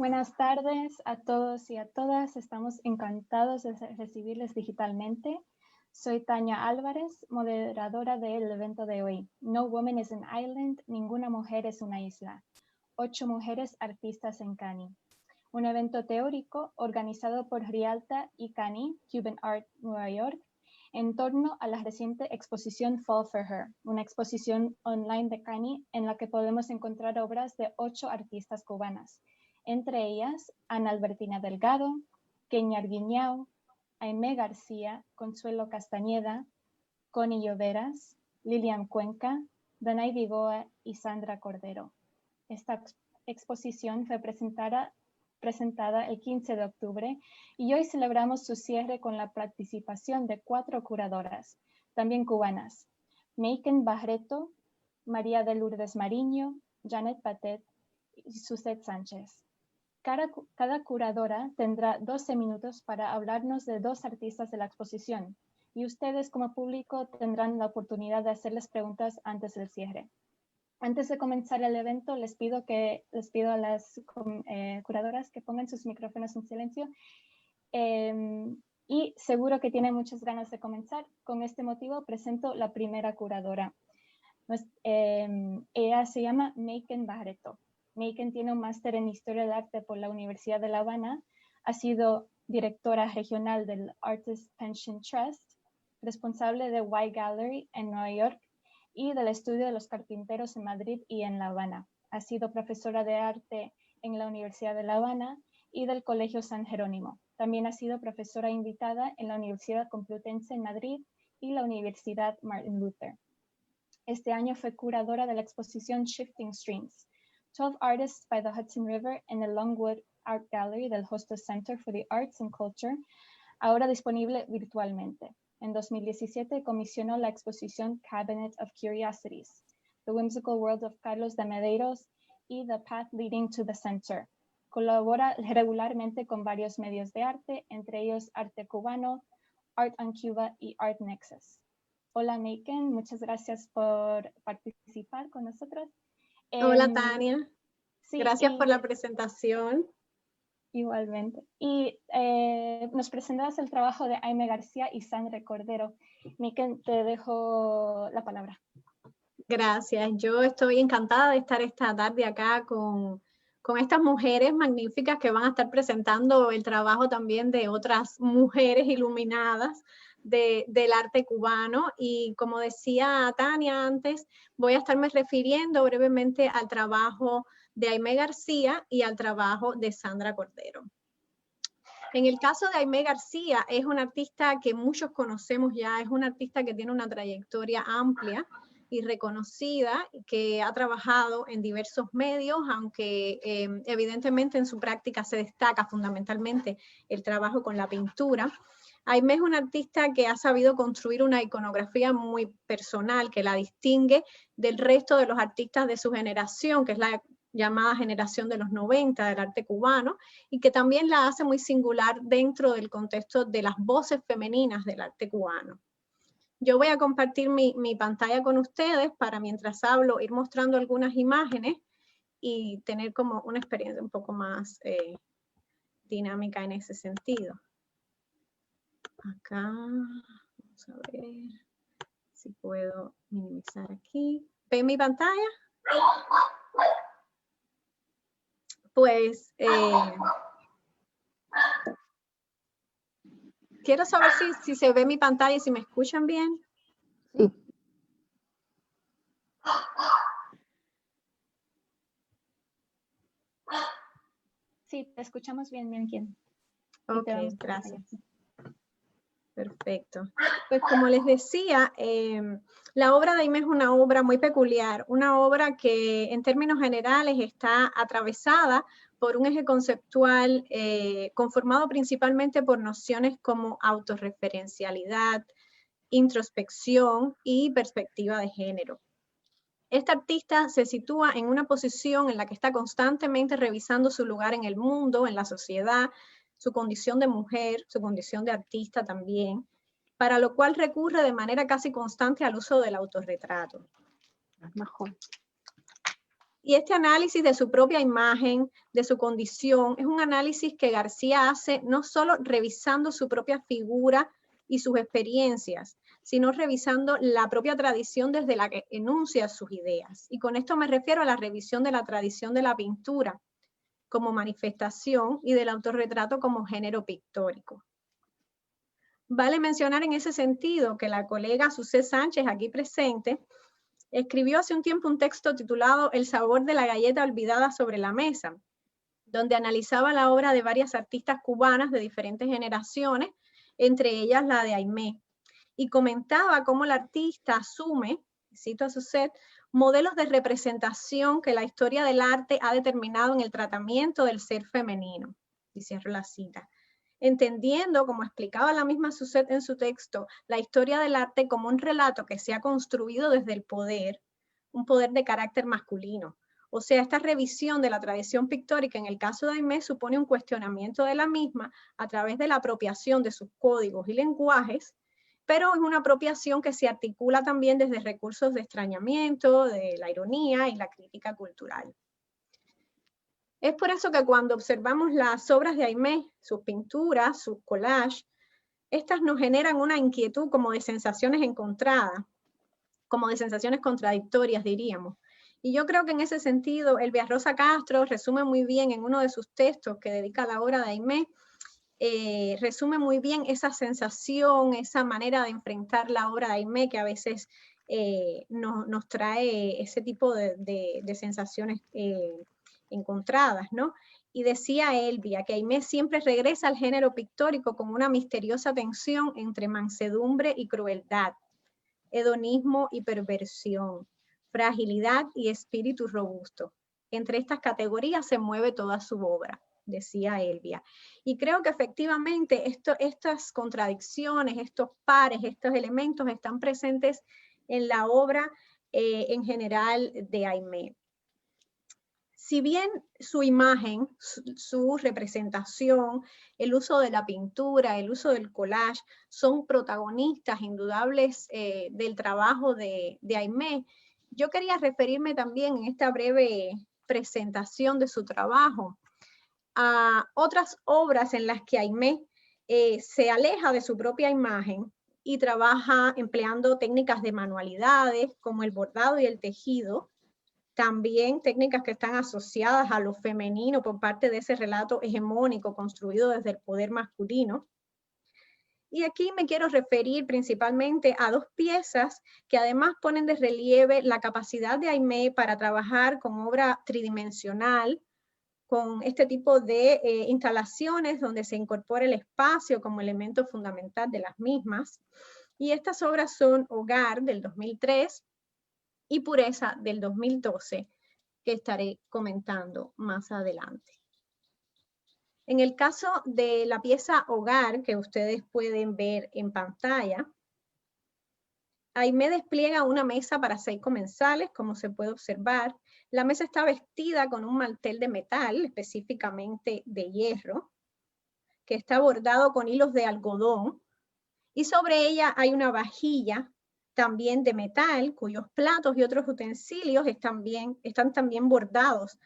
Buenas tardes a todos y a todas. Estamos encantados de recibirles digitalmente. Soy Tania Álvarez, moderadora del evento de hoy. No Woman is an Island, ninguna mujer es una isla. 8 mujeres artistas en Cannes. Un evento teórico organizado por Rialta y Cannes, Cuban Art Nueva York, en torno a la reciente exposición Fall for Her, una exposición online de Cannes en la que podemos encontrar obras de 8 artistas cubanas, entre ellas Ana Albertina Delgado, Kenia Arguiñao, Aimé García, Consuelo Castañeda, Connie Lloveras, Lilian Cuenca, Danay Vigoa y Sandra Cordero. Esta exposición fue presentada el 15 de octubre y hoy celebramos su cierre con la participación de 4 curadoras, también cubanas: Meiken Barreto, María de Lourdes Mariño, Janet Patet y Suzette Sánchez. Cada curadora tendrá 12 minutos para hablarnos de 2 artistas de la exposición y ustedes como público tendrán la oportunidad de hacerles preguntas antes del cierre. Antes de comenzar el evento, les pido a las curadoras que pongan sus micrófonos en silencio y seguro que tienen muchas ganas de comenzar. Con este motivo presento la primera curadora. Ella se llama Meiken Barreto. Meiken tiene un máster en Historia del Arte por la Universidad de La Habana, ha sido directora regional del Artist Pension Trust, responsable de Y Gallery en Nueva York y del Estudio de los Carpinteros en Madrid y en La Habana. Ha sido profesora de arte en la Universidad de La Habana y del Colegio San Jerónimo. También ha sido profesora invitada en la Universidad Complutense en Madrid y la Universidad Martin Luther. Este año fue curadora de la exposición Shifting Streams, 12 Artists by the Hudson River en el Longwood Art Gallery del Hostos Center for the Arts and Culture, ahora disponible virtualmente. En 2017 comisionó la exposición Cabinet of Curiosities, The Whimsical World of Carlos de Medeiros y The Path Leading to the Center. Colabora regularmente con varios medios de arte, entre ellos Arte Cubano, Art on Cuba y Art Nexus. Hola Meiken, muchas gracias por participar con nosotros. Hola Tania, sí, gracias por la presentación. Igualmente. Y nos presentas el trabajo de Aimé García y Sandra Cordero. Meiken, te dejo la palabra. Gracias, yo estoy encantada de estar esta tarde acá con estas mujeres magníficas que van a estar presentando el trabajo también de otras mujeres iluminadas del arte cubano. Y como decía Tania antes, voy a estarme refiriendo brevemente al trabajo de Aimé García y al trabajo de Sandra Cordero. En el caso de Aimé García, es una artista que muchos conocemos ya, es una artista que tiene una trayectoria amplia y reconocida, que ha trabajado en diversos medios, aunque evidentemente en su práctica se destaca fundamentalmente el trabajo con la pintura. Aimé es una artista que ha sabido construir una iconografía muy personal que la distingue del resto de los artistas de su generación, que es la llamada generación de los 90 del arte cubano, y que también la hace muy singular dentro del contexto de las voces femeninas del arte cubano. Yo voy a compartir mi pantalla con ustedes para, mientras hablo, ir mostrando algunas imágenes y tener como una experiencia un poco más dinámica en ese sentido. Acá, vamos a ver si puedo minimizar aquí. ¿Ven mi pantalla? Pues quiero saber si se ve mi pantalla y si me escuchan bien. Sí. Sí, te escuchamos bien, Meiken. Ok, gracias. Perfecto. Pues como les decía, la obra de Aimé es una obra muy peculiar, una obra que en términos generales está atravesada por un eje conceptual conformado principalmente por nociones como autorreferencialidad, introspección y perspectiva de género. Esta artista se sitúa en una posición en la que está constantemente revisando su lugar en el mundo, en la sociedad, su condición de mujer, su condición de artista también, para lo cual recurre de manera casi constante al uso del autorretrato. Mejor. Y este análisis de su propia imagen, de su condición, es un análisis que García hace no solo revisando su propia figura y sus experiencias, sino revisando la propia tradición desde la que enuncia sus ideas. Y con esto me refiero a la revisión de la tradición de la pintura como manifestación y del autorretrato como género pictórico. Vale mencionar en ese sentido que la colega Susé Sánchez, aquí presente, escribió hace un tiempo un texto titulado El sabor de la galleta olvidada sobre la mesa, donde analizaba la obra de varias artistas cubanas de diferentes generaciones, entre ellas la de Aimé, y comentaba cómo la artista asume, cito a Susé, modelos de representación que la historia del arte ha determinado en el tratamiento del ser femenino. Y cierro la cita. Entendiendo, como explicaba la misma Susé en su texto, la historia del arte como un relato que se ha construido desde el poder, un poder de carácter masculino. O sea, esta revisión de la tradición pictórica en el caso de Aimé supone un cuestionamiento de la misma a través de la apropiación de sus códigos y lenguajes, pero es una apropiación que se articula también desde recursos de extrañamiento, de la ironía y la crítica cultural. Es por eso que cuando observamos las obras de Aimé, sus pinturas, sus collages, estas nos generan una inquietud como de sensaciones encontradas, como de sensaciones contradictorias, diríamos. Y yo creo que en ese sentido, Elvia Rosa Castro resume muy bien en uno de sus textos que dedica a la obra de Aimé, resume muy bien esa sensación, esa manera de enfrentar la obra de Aimé que a veces nos trae ese tipo de sensaciones encontradas, ¿no? Y decía Elvia que Aimé siempre regresa al género pictórico con una misteriosa tensión entre mansedumbre y crueldad, hedonismo y perversión, fragilidad y espíritu robusto. Entre estas categorías se mueve toda su obra, decía Elvia. Y creo que efectivamente estas contradicciones, estos pares, estos elementos están presentes en la obra en general de Aimé. Si bien su imagen, su representación, el uso de la pintura, el uso del collage, son protagonistas indudables del trabajo de Aimé, yo quería referirme también en esta breve presentación de su trabajo a otras obras en las que Aimé se aleja de su propia imagen y trabaja empleando técnicas de manualidades como el bordado y el tejido, también técnicas que están asociadas a lo femenino por parte de ese relato hegemónico construido desde el poder masculino. Y aquí me quiero referir principalmente a dos piezas que además ponen de relieve la capacidad de Aimé para trabajar con obra tridimensional, con este tipo de instalaciones donde se incorpora el espacio como elemento fundamental de las mismas. Y estas obras son Hogar, del 2003, y Pureza, del 2012, que estaré comentando más adelante. En el caso de la pieza Hogar, que ustedes pueden ver en pantalla, Aimé despliega una mesa para 6 comensales, como se puede observar. La mesa está vestida con un mantel de metal, específicamente de hierro, que está bordado con hilos de algodón, y sobre ella hay una vajilla también de metal, cuyos platos y otros utensilios están también bordados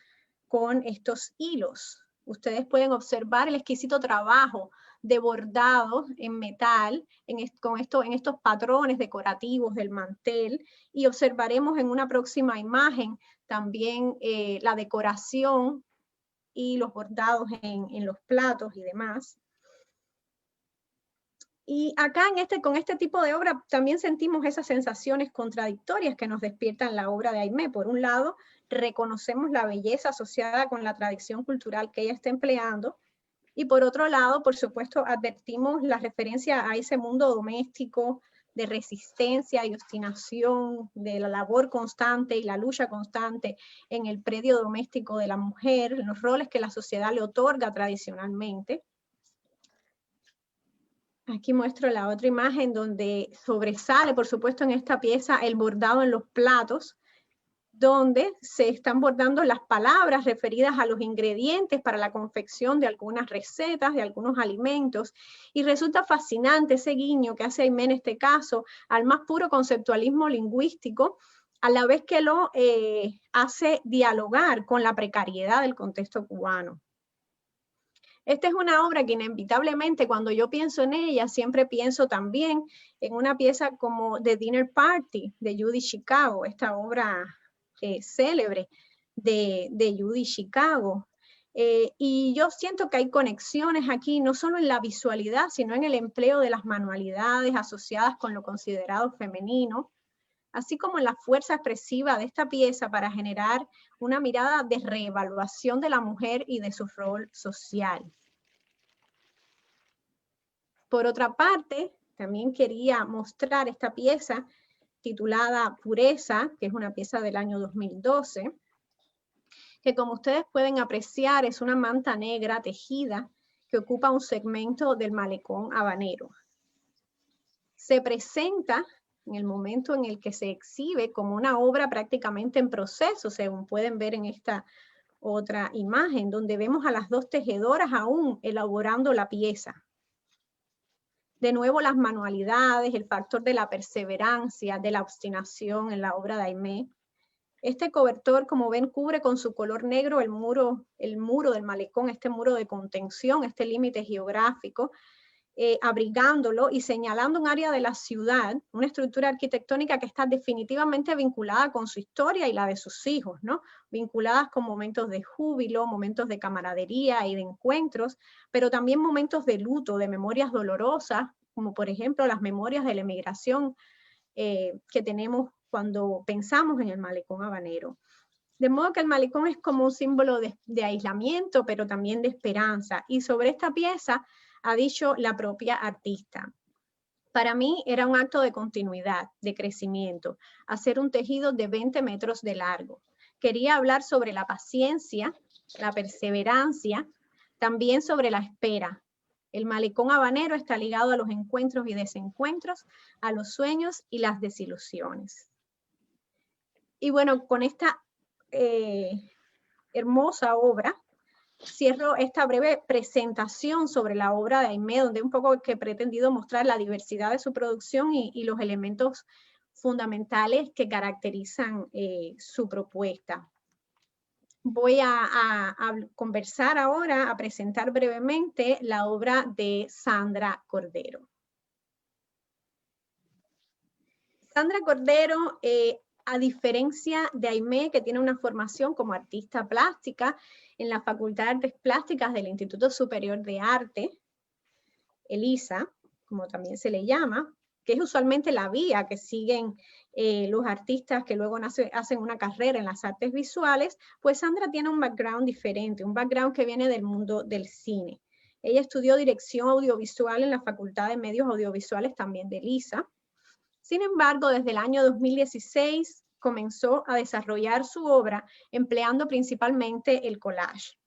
con estos hilos. Ustedes pueden observar el exquisito trabajo de bordado en metal en estos patrones decorativos del mantel, y observaremos en una próxima imagen también la decoración y los bordados en los platos y demás. Y acá con este tipo de obra también sentimos esas sensaciones contradictorias que nos despiertan la obra de Aimé. Por un lado, reconocemos la belleza asociada con la tradición cultural que ella está empleando, y por otro lado, por supuesto, advertimos la referencia a ese mundo doméstico de resistencia y obstinación, de la labor constante y la lucha constante en el predio doméstico de la mujer, en los roles que la sociedad le otorga tradicionalmente. Aquí muestro la otra imagen donde sobresale, por supuesto, en esta pieza el bordado en los platos, donde se están bordando las palabras referidas a los ingredientes para la confección de algunas recetas, de algunos alimentos, y resulta fascinante ese guiño que hace Aimé en este caso al más puro conceptualismo lingüístico, a la vez que lo hace dialogar con la precariedad del contexto cubano. Esta es una obra que inevitablemente cuando yo pienso en ella, siempre pienso también en una pieza como The Dinner Party de Judy Chicago, esta obra célebre de Judy Chicago. Y yo siento que hay conexiones aquí, no solo en la visualidad, sino en el empleo de las manualidades asociadas con lo considerado femenino, así como en la fuerza expresiva de esta pieza para generar una mirada de reevaluación de la mujer y de su rol social. Por otra parte, también quería mostrar esta pieza titulada Pureza, que es una pieza del año 2012, que como ustedes pueden apreciar es una manta negra tejida que ocupa un segmento del malecón habanero. Se presenta en el momento en el que se exhibe como una obra prácticamente en proceso, según pueden ver en esta otra imagen, donde vemos a las dos tejedoras aún elaborando la pieza. De nuevo las manualidades, el factor de la perseverancia, de la obstinación en la obra de Aimé. Este cobertor, como ven, cubre con su color negro el muro del malecón, este muro de contención, este límite geográfico, abrigándolo y señalando un área de la ciudad, una estructura arquitectónica que está definitivamente vinculada con su historia y la de sus hijos, ¿no? Vinculadas con momentos de júbilo, momentos de camaradería y de encuentros, pero también momentos de luto, de memorias dolorosas, como por ejemplo las memorias de la emigración que tenemos cuando pensamos en el malecón habanero. De modo que el malecón es como un símbolo de aislamiento, pero también de esperanza. Y sobre esta pieza ha dicho la propia artista: para mí era un acto de continuidad, de crecimiento, hacer un tejido de 20 metros de largo. Quería hablar sobre la paciencia, la perseverancia, también sobre la espera. El malecón habanero está ligado a los encuentros y desencuentros, a los sueños y las desilusiones. Y bueno, con esta hermosa obra, cierro esta breve presentación sobre la obra de Aimé, donde un poco que he pretendido mostrar la diversidad de su producción y los elementos fundamentales que caracterizan su propuesta. Voy a conversar ahora, a presentar brevemente la obra de Sandra Cordero. Sandra Cordero, a diferencia de Aimé, que tiene una formación como artista plástica en la Facultad de Artes Plásticas del Instituto Superior de Arte, ELISA, como también se le llama, que es usualmente la vía que siguen los artistas que luego hacen una carrera en las artes visuales, pues Sandra tiene un background diferente, un background que viene del mundo del cine. Ella estudió dirección audiovisual en la Facultad de Medios Audiovisuales también de ELISA. Sin embargo, desde el año 2016 comenzó a desarrollar su obra empleando principalmente el collage.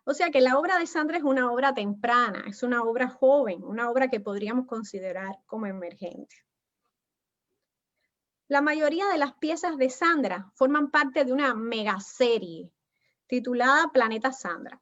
O sea que la obra de Sandra es una obra temprana, es una obra joven, una obra que podríamos considerar como emergente. La mayoría de las piezas de Sandra forman parte de una megaserie titulada Planeta Sandra.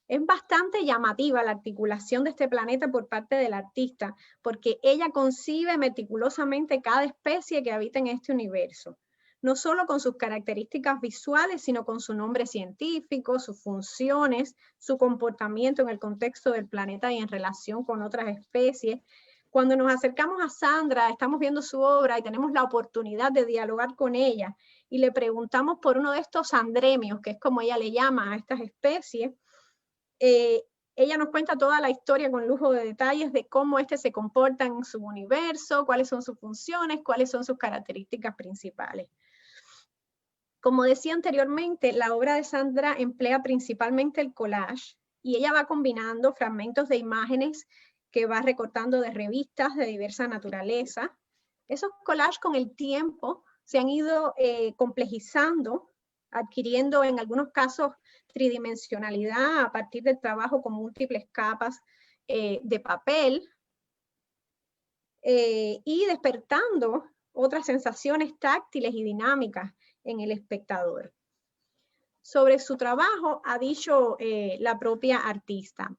Es bastante llamativa la articulación de este planeta por parte del artista, porque ella concibe meticulosamente cada especie que habita en este universo, no solo con sus características visuales, sino con su nombre científico, sus funciones, su comportamiento en el contexto del planeta y en relación con otras especies. Cuando nos acercamos a Sandra, estamos viendo su obra y tenemos la oportunidad de dialogar con ella y le preguntamos por uno de estos andremios, que es como ella le llama a estas especies. Ella nos cuenta toda la historia con lujo de detalles de cómo este se comporta en su universo, cuáles son sus funciones, cuáles son sus características principales. Como decía anteriormente, la obra de Sandra emplea principalmente el collage y ella va combinando fragmentos de imágenes que va recortando de revistas de diversa naturaleza. Esos collages con el tiempo se han ido complejizando, adquiriendo en algunos casos tridimensionalidad a partir del trabajo con múltiples capas de papel y despertando otras sensaciones táctiles y dinámicas en el espectador. Sobre su trabajo ha dicho la propia artista: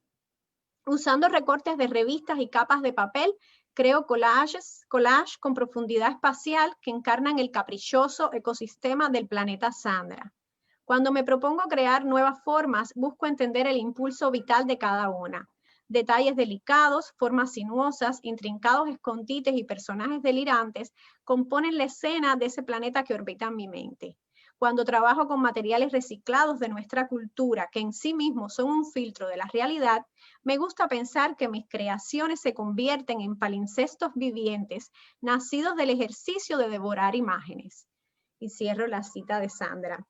usando recortes de revistas y capas de papel, Creo collage con profundidad espacial que encarnan el caprichoso ecosistema del planeta Sandra. Cuando me propongo crear nuevas formas, busco entender el impulso vital de cada una. Detalles delicados, formas sinuosas, intrincados escondites y personajes delirantes componen la escena de ese planeta que orbita en mi mente. Cuando trabajo con materiales reciclados de nuestra cultura, que en sí mismos son un filtro de la realidad, me gusta pensar que mis creaciones se convierten en palimpsestos vivientes, nacidos del ejercicio de devorar imágenes. Y cierro la cita de Sandra.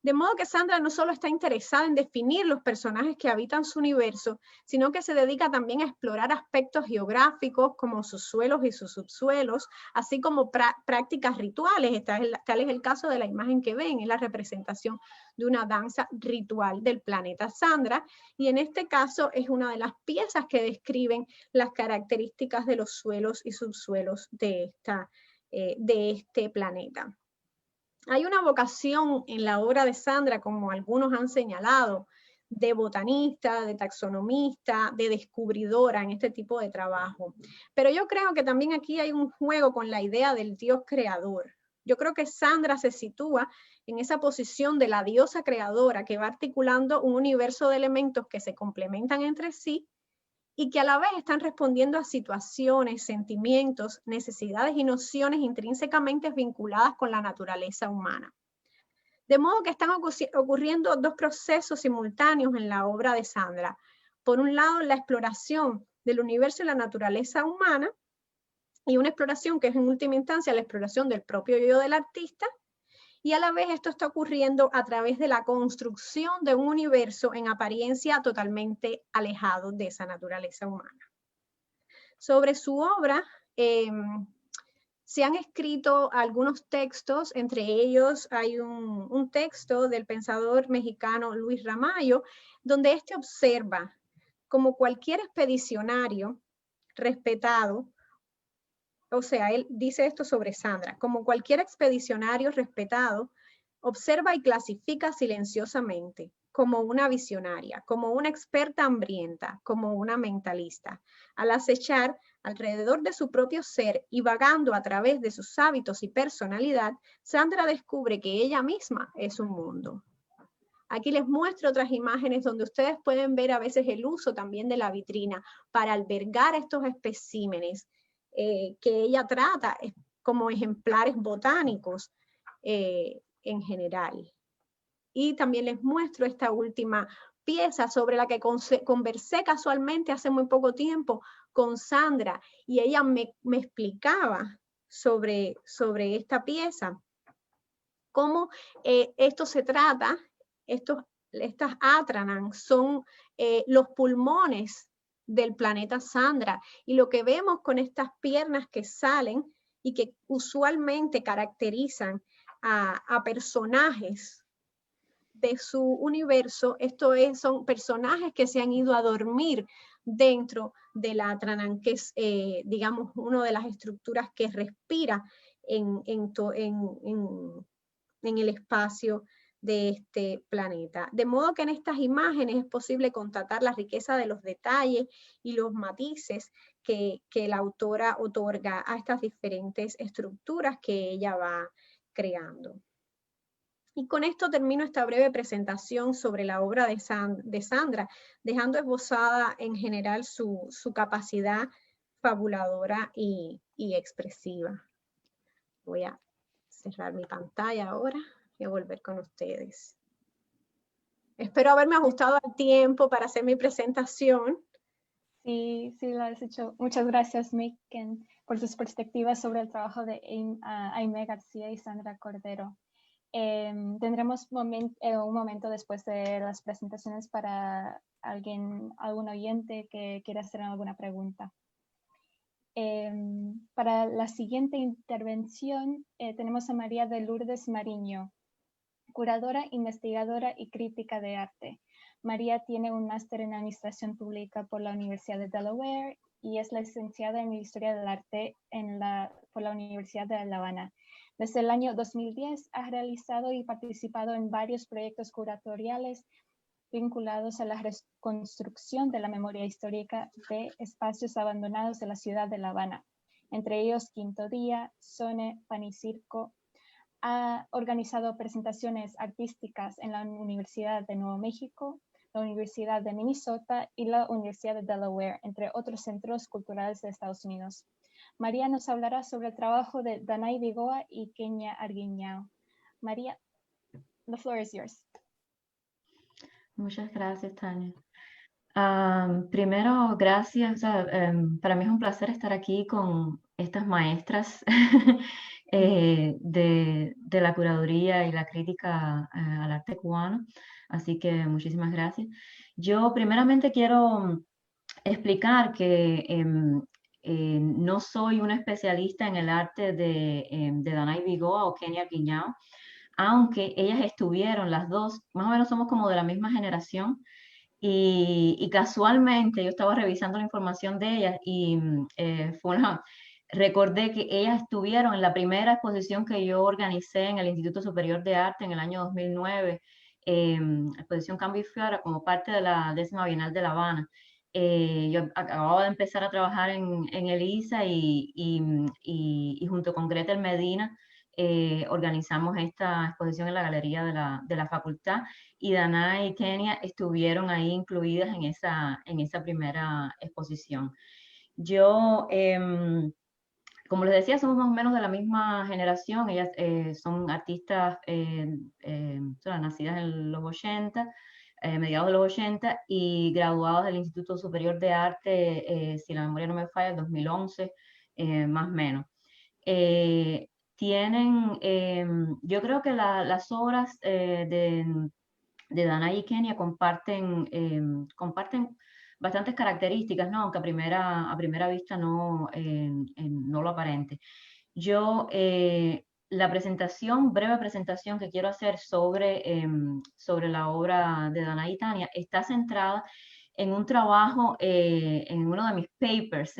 De modo que Sandra no solo está interesada en definir los personajes que habitan su universo, sino que se dedica también a explorar aspectos geográficos como sus suelos y sus subsuelos, así como prácticas rituales. Tal es el caso de la imagen que ven, es la representación de una danza ritual del planeta Sandra, y en este caso es una de las piezas que describen las características de los suelos y subsuelos de este planeta. Hay una vocación en la obra de Sandra, como algunos han señalado, de botanista, de taxonomista, de descubridora en este tipo de trabajo. Pero yo creo que también aquí hay un juego con la idea del Dios creador. Yo creo que Sandra se sitúa en esa posición de la diosa creadora que va articulando un universo de elementos que se complementan entre sí y que a la vez están respondiendo a situaciones, sentimientos, necesidades y nociones intrínsecamente vinculadas con la naturaleza humana. De modo que están ocurriendo dos procesos simultáneos en la obra de Sandra. Por un lado, la exploración del universo y la naturaleza humana, y una exploración que es en última instancia la exploración del propio yo del artista, y a la vez esto está ocurriendo a través de la construcción de un universo en apariencia totalmente alejado de esa naturaleza humana. Sobre su obra se han escrito algunos textos, entre ellos hay un texto del pensador mexicano Luis Ramallo, donde este observa como cualquier expedicionario respetado, o sea, él dice esto sobre Sandra, como cualquier expedicionario respetado, observa y clasifica silenciosamente, como una visionaria, como una experta hambrienta, como una mentalista. Al acechar alrededor de su propio ser y vagando a través de sus hábitos y personalidad, Sandra descubre que ella misma es un mundo. Aquí les muestro otras imágenes donde ustedes pueden ver a veces el uso también de la vitrina para albergar estos especímenes que ella trata como ejemplares botánicos en general. Y también les muestro esta última pieza sobre la que conversé casualmente hace muy poco tiempo con Sandra, y ella me explicaba sobre esta pieza, cómo esto se trata, estas Atranan son los pulmones del planeta Sandra, y lo que vemos con estas piernas que salen y que usualmente caracterizan a personajes de su universo, son personajes que se han ido a dormir dentro de la Atranan, que es, digamos, una de las estructuras que respira en el espacio de este planeta. De modo que en estas imágenes es posible constatar la riqueza de los detalles y los matices que la autora otorga a estas diferentes estructuras que ella va creando. Y con esto termino esta breve presentación sobre la obra de Sandra, dejando esbozada en general su capacidad fabuladora y expresiva. Voy a cerrar mi pantalla ahora y a volver con ustedes. Espero haberme ajustado al tiempo para hacer mi presentación. Sí, lo has hecho. Muchas gracias, Megan, por sus perspectivas sobre el trabajo de Aimee García y Sandra Cordero. Tendremos un momento después de las presentaciones para algún oyente que quiera hacer alguna pregunta. Para la siguiente intervención tenemos a María de Lourdes Mariño, curadora, investigadora y crítica de arte. María tiene un máster en Administración Pública por la Universidad de Delaware y es licenciada en Historia del Arte por la Universidad de La Habana. Desde el año 2010 ha realizado y participado en varios proyectos curatoriales vinculados a la reconstrucción de la memoria histórica de espacios abandonados de la ciudad de La Habana, entre ellos Quinto Día, Sone, Pan y Circo. Ha organizado presentaciones artísticas en la Universidad de Nuevo México, la Universidad de Minnesota y la Universidad de Delaware, entre otros centros culturales de Estados Unidos. María nos hablará sobre el trabajo de Danai Vigoa y Kenia Arguiñao. María, the floor is yours. Muchas gracias, Tania. Primero, gracias. Para mí es un placer estar aquí con estas maestras de la curaduría y la crítica al arte cubano. Así que muchísimas gracias. Yo primeramente quiero explicar que no soy una especialista en el arte de Danai Vigoa o Kenia Arguiñao, aunque ellas estuvieron las dos, más o menos somos como de la misma generación, y casualmente yo estaba revisando la información de ellas y recordé que ellas estuvieron en la primera exposición que yo organicé en el Instituto Superior de Arte en el año 2009, exposición Cambio y Fiora, como parte de la 10ª Bienal de La Habana. Yo acababa de empezar a trabajar en el ISA y junto con Gretel Medina organizamos esta exposición en la galería de la facultad, y Danai y Kenia estuvieron ahí incluidas en esa primera exposición. Yo, como les decía, somos más o menos de la misma generación. Ellas son artistas son nacidas en los 80, mediados de los 80, y graduadas del Instituto Superior de Arte, si la memoria no me falla, en 2011, más o menos. Tienen, yo creo que las obras de Danai y Kenia comparten bastantes características, ¿no? Aunque a primera vista no lo aparente. Yo, la breve presentación que quiero hacer sobre la obra de Danai y Kenia está centrada en un trabajo, en uno de mis papers,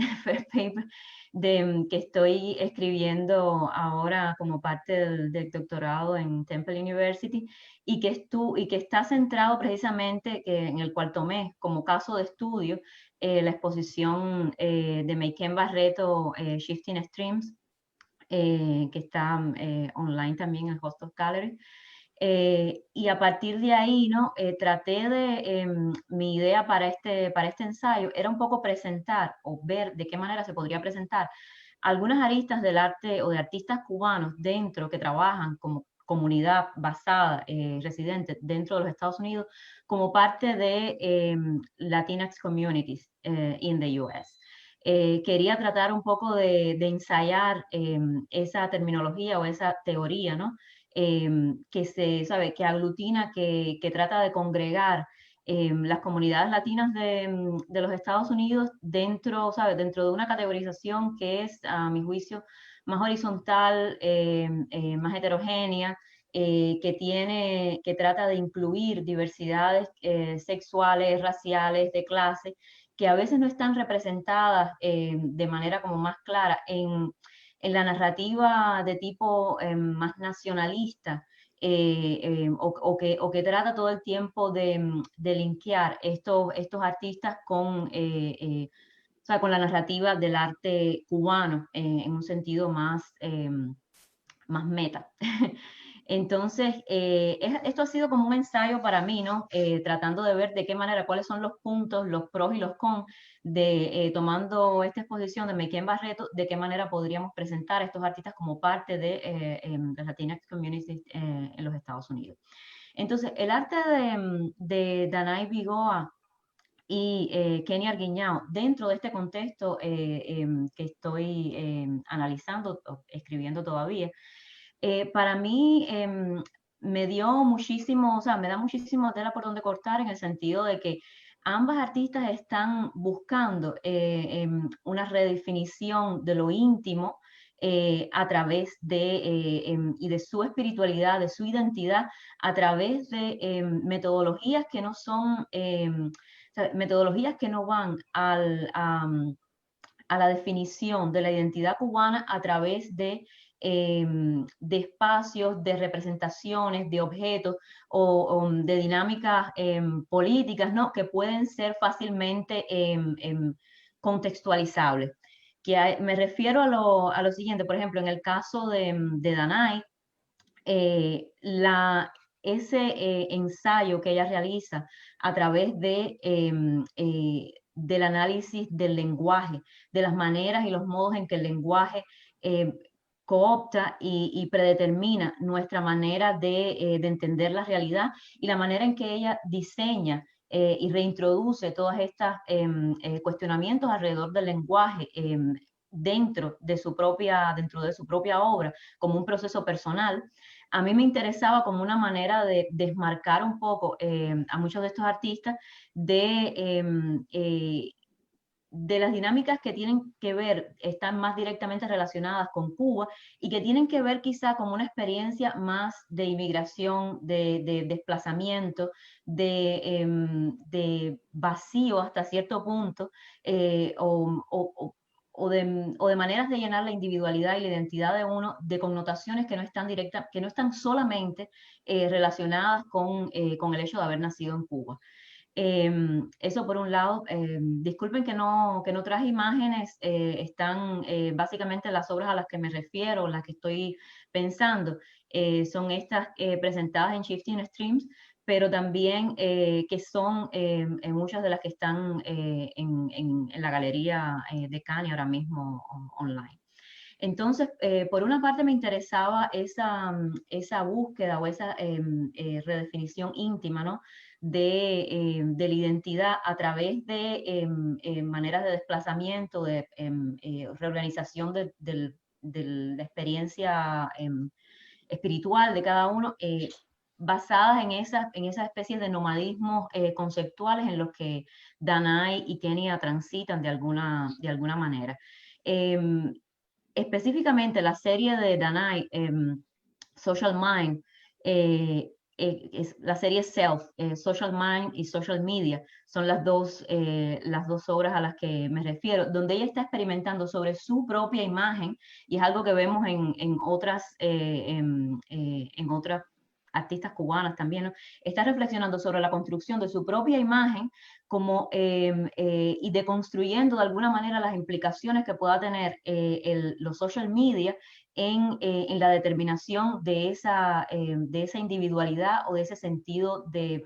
que estoy escribiendo ahora como parte del doctorado en Temple University, y que está centrado precisamente, en el cual tomé como caso de estudio la exposición de Mayken Barreto, Shifting Streams, que está online también en Hostos Gallery. Y a partir de ahí, ¿no? Traté de, mi idea para este ensayo era un poco presentar o ver de qué manera se podría presentar algunas aristas del arte o de artistas cubanos que trabajan como comunidad basada, residente dentro de los Estados Unidos, como parte de Latinx communities in the US. Quería tratar un poco de ensayar esa terminología o esa teoría, ¿no? Que se sabe, que aglutina, que trata de congregar las comunidades latinas de los Estados Unidos dentro, ¿sabes? Dentro de una categorización que es, a mi juicio, más horizontal, más heterogénea, que trata de incluir diversidades sexuales, raciales, de clase, que a veces no están representadas de manera como más clara en la narrativa de tipo más nacionalista, o que trata todo el tiempo de linkear estos artistas con, o sea, con la narrativa del arte cubano en un sentido más meta. Entonces, esto ha sido como un ensayo para mí, ¿no? Tratando de ver de qué manera, cuáles son los puntos, los pros y los cons tomando esta exposición de Mayken Barreto, de qué manera podríamos presentar a estos artistas como parte de las Latinx Communities en los Estados Unidos. Entonces, el arte de Danai Vigoa y Kenia Arguiñao, dentro de este contexto que estoy analizando, escribiendo todavía, para mí me dio muchísimo, o sea, me da muchísimo tela por donde cortar, en el sentido de que ambas artistas están buscando una redefinición de lo íntimo a través y de su espiritualidad, de su identidad, a través de metodologías que no son, o sea, metodologías que no van a la definición de la identidad cubana a través de de espacios, de representaciones, de objetos o de dinámicas políticas, ¿no? Que pueden ser fácilmente contextualizables. Me refiero a lo siguiente, por ejemplo, en el caso de Danai, ese ensayo que ella realiza a través del análisis del lenguaje, de las maneras y los modos en que el lenguaje coopta y predetermina nuestra manera de entender la realidad, y la manera en que ella diseña y reintroduce todos estos cuestionamientos alrededor del lenguaje dentro de su propia obra, como un proceso personal. A mí me interesaba como una manera de desmarcar un poco a muchos de estos artistas de las dinámicas que tienen que ver, están más directamente relacionadas con Cuba y que tienen que ver quizá con una experiencia más de inmigración, de desplazamiento, de vacío hasta cierto punto, o de maneras de llenar la individualidad y la identidad de uno de connotaciones que no están directas, que no están solamente relacionadas con el hecho de haber nacido en Cuba. Eso por un lado. Disculpen que no traje imágenes, están básicamente las obras a las que me refiero, las que estoy pensando, son estas presentadas en Shifting Streams, pero también que son muchas de las que están en la galería de Cani ahora mismo online. Entonces, por una parte me interesaba esa búsqueda o esa redefinición íntima, ¿no? de la identidad a través de maneras de desplazamiento, de reorganización de la experiencia espiritual de cada uno, basadas en esas especies de nomadismos conceptuales en los que Danai y Kenia transitan de alguna manera. Específicamente la serie de Danai, Social Mind, la serie Self, Social Mind y Social Media, son las dos obras a las que me refiero, donde ella está experimentando sobre su propia imagen, y es algo que vemos en otras artistas cubanas también, ¿no? Está reflexionando sobre la construcción de su propia imagen como, y deconstruyendo de alguna manera las implicaciones que pueda tener los social media en la determinación de esa individualidad o de ese sentido de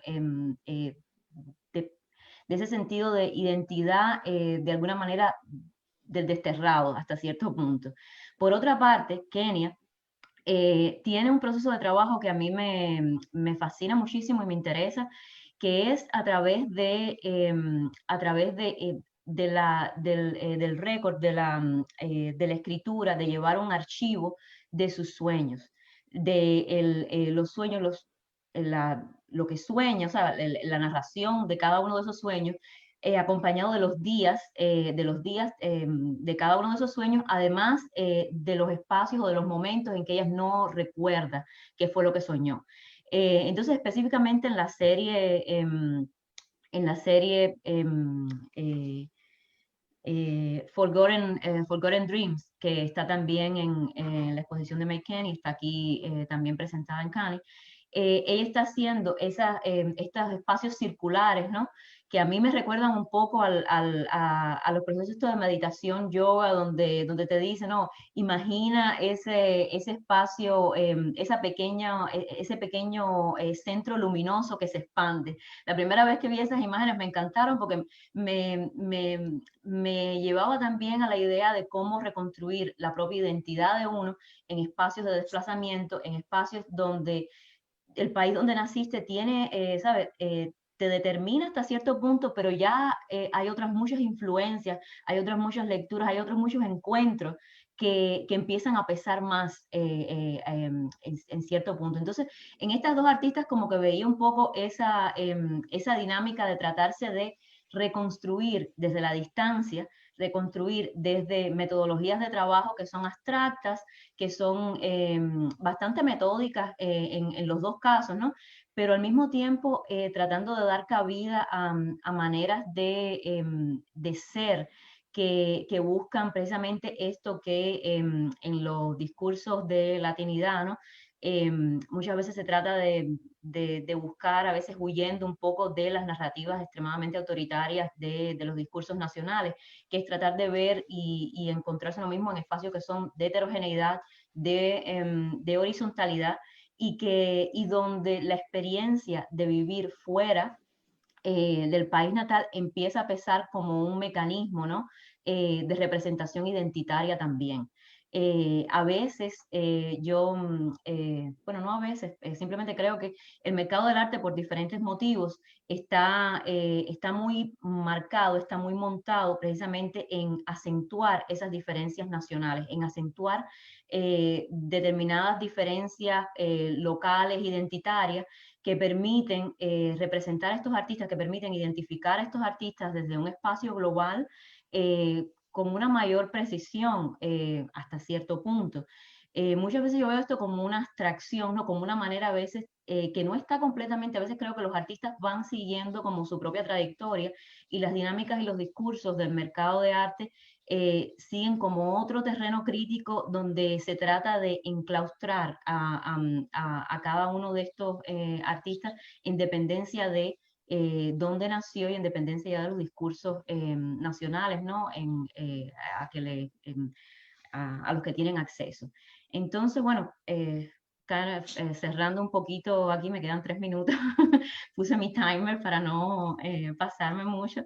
ese sentido de identidad, de alguna manera del desterrado hasta cierto punto. Por otra parte, Kenia tiene un proceso de trabajo que a mí me fascina muchísimo y me interesa, que es a través del récord, de la escritura, de llevar un archivo de sus sueños, de los sueños, lo que sueña, o sea, la narración de cada uno de esos sueños, acompañado de los días, de cada uno de esos sueños, además de los espacios o de los momentos en que ella no recuerda qué fue lo que soñó. Entonces, específicamente en la serie Forgotten Dreams, que está también en la exposición de May Kenny, está aquí también presentada en Cannes, ella está haciendo estos espacios circulares, ¿no? Que a mí me recuerdan un poco a los procesos de meditación, yoga, donde te dicen, no, imagina ese espacio, ese pequeño centro luminoso que se expande. La primera vez que vi esas imágenes me encantaron porque me llevaba también a la idea de cómo reconstruir la propia identidad de uno en espacios de desplazamiento, en espacios donde el país donde naciste tiene, ¿sabes? Te determina hasta cierto punto, pero ya hay otras muchas influencias, hay otras muchas lecturas, hay otros muchos encuentros que empiezan a pesar más en cierto punto. Entonces, en estas dos artistas como que veía un poco esa dinámica de tratarse de reconstruir desde la distancia, reconstruir desde metodologías de trabajo que son abstractas, que son bastante metódicas en los dos casos, ¿no? Pero al mismo tiempo tratando de dar cabida a maneras de ser que buscan precisamente esto que en los discursos de latinidad, ¿no? Muchas veces se trata de buscar, a veces huyendo un poco de las narrativas extremadamente autoritarias de los discursos nacionales, que es tratar de ver y encontrarse lo mismo en espacios que son de heterogeneidad, de horizontalidad, y donde la experiencia de vivir fuera del país natal empieza a pesar como un mecanismo, ¿no? De representación identitaria también. A veces bueno, no a veces, simplemente creo que el mercado del arte por diferentes motivos está muy marcado, está muy montado precisamente en acentuar esas diferencias nacionales, en acentuar determinadas diferencias locales, identitarias, que permiten representar a estos artistas, que permiten identificar a estos artistas desde un espacio global con una mayor precisión hasta cierto punto. Muchas veces yo veo esto como una abstracción, ¿no? Como una manera a veces que no está completamente, a veces creo que los artistas van siguiendo como su propia trayectoria y las dinámicas y los discursos del mercado de arte siguen como otro terreno crítico donde se trata de enclaustrar a cada uno de estos artistas en dependencia de dónde nació y en dependencia ya de los discursos nacionales, ¿no? A, que a los que tienen acceso. Entonces, bueno, cerrando un poquito aquí, me quedan 3 minutos, puse mi timer para no pasarme mucho.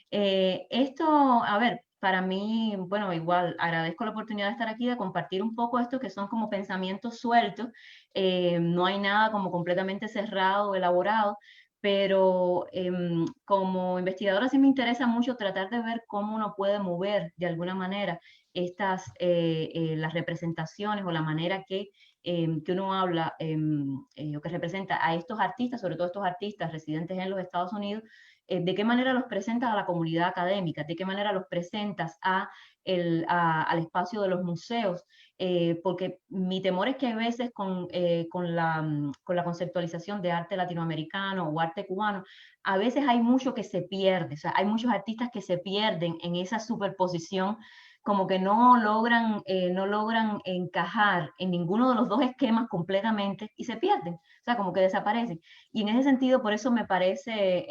Esto, a ver, para mí, bueno, igual agradezco la oportunidad de estar aquí, de compartir un poco esto que son como pensamientos sueltos. No hay nada como completamente cerrado o elaborado, pero como investigadora sí me interesa mucho tratar de ver cómo uno puede mover de alguna manera las representaciones o la manera que uno habla o que representa a estos artistas, sobre todo estos artistas residentes en los Estados Unidos, de qué manera los presentas a la comunidad académica, de qué manera los presentas al espacio de los museos, porque mi temor es que a veces con la conceptualización de arte latinoamericano o arte cubano, a veces hay mucho que se pierde, o sea, hay muchos artistas que se pierden en esa superposición, como que no logran encajar en ninguno de los dos esquemas completamente y se pierden, o sea, como que desaparecen. Y en ese sentido, por eso me parece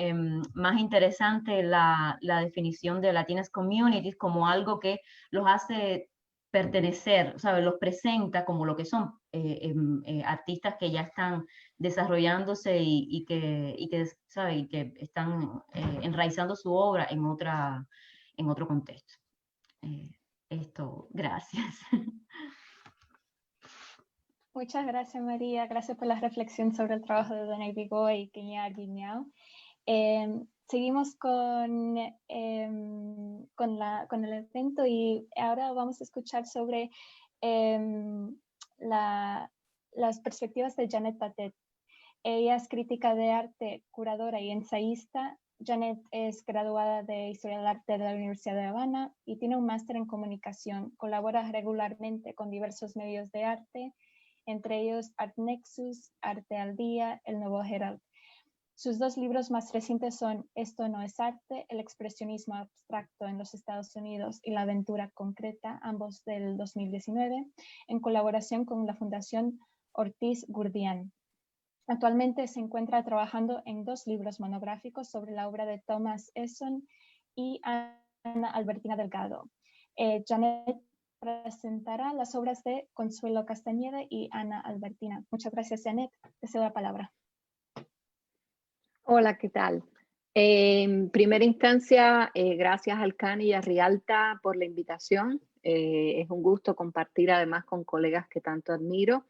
más interesante la definición de Latinas Communities como algo que los hace pertenecer, ¿sabes? Los presenta como lo que son artistas que ya están desarrollándose ¿sabe? Y que están enraizando su obra en otro contexto. Gracias. Muchas gracias, María. Gracias por la reflexión sobre el trabajo de Dona Ibigoa y Kenia Guiñao. Seguimos con el evento y ahora vamos a escuchar sobre las perspectivas de Janet Batet. Ella es crítica de arte, curadora y ensayista. Janet es graduada de Historia del Arte de la Universidad de La Habana y tiene un máster en comunicación. Colabora regularmente con diversos medios de arte, entre ellos Art Nexus, Arte al Día, El Nuevo Herald. Sus 2 libros más recientes son Esto no es arte, el expresionismo abstracto en los Estados Unidos y la aventura concreta, ambos del 2019, en colaboración con la Fundación Ortiz Gurdián. Actualmente se encuentra trabajando en 2 libros monográficos sobre la obra de Thomas Esson y Ana Albertina Delgado. Janet presentará las obras de Consuelo Castañeda y Ana Albertina. Muchas gracias, Janet. Te cedo la palabra. Hola, ¿qué tal? En primera instancia, gracias al CAN y a Rialta por la invitación. Es un gusto compartir además con colegas que tanto admiro.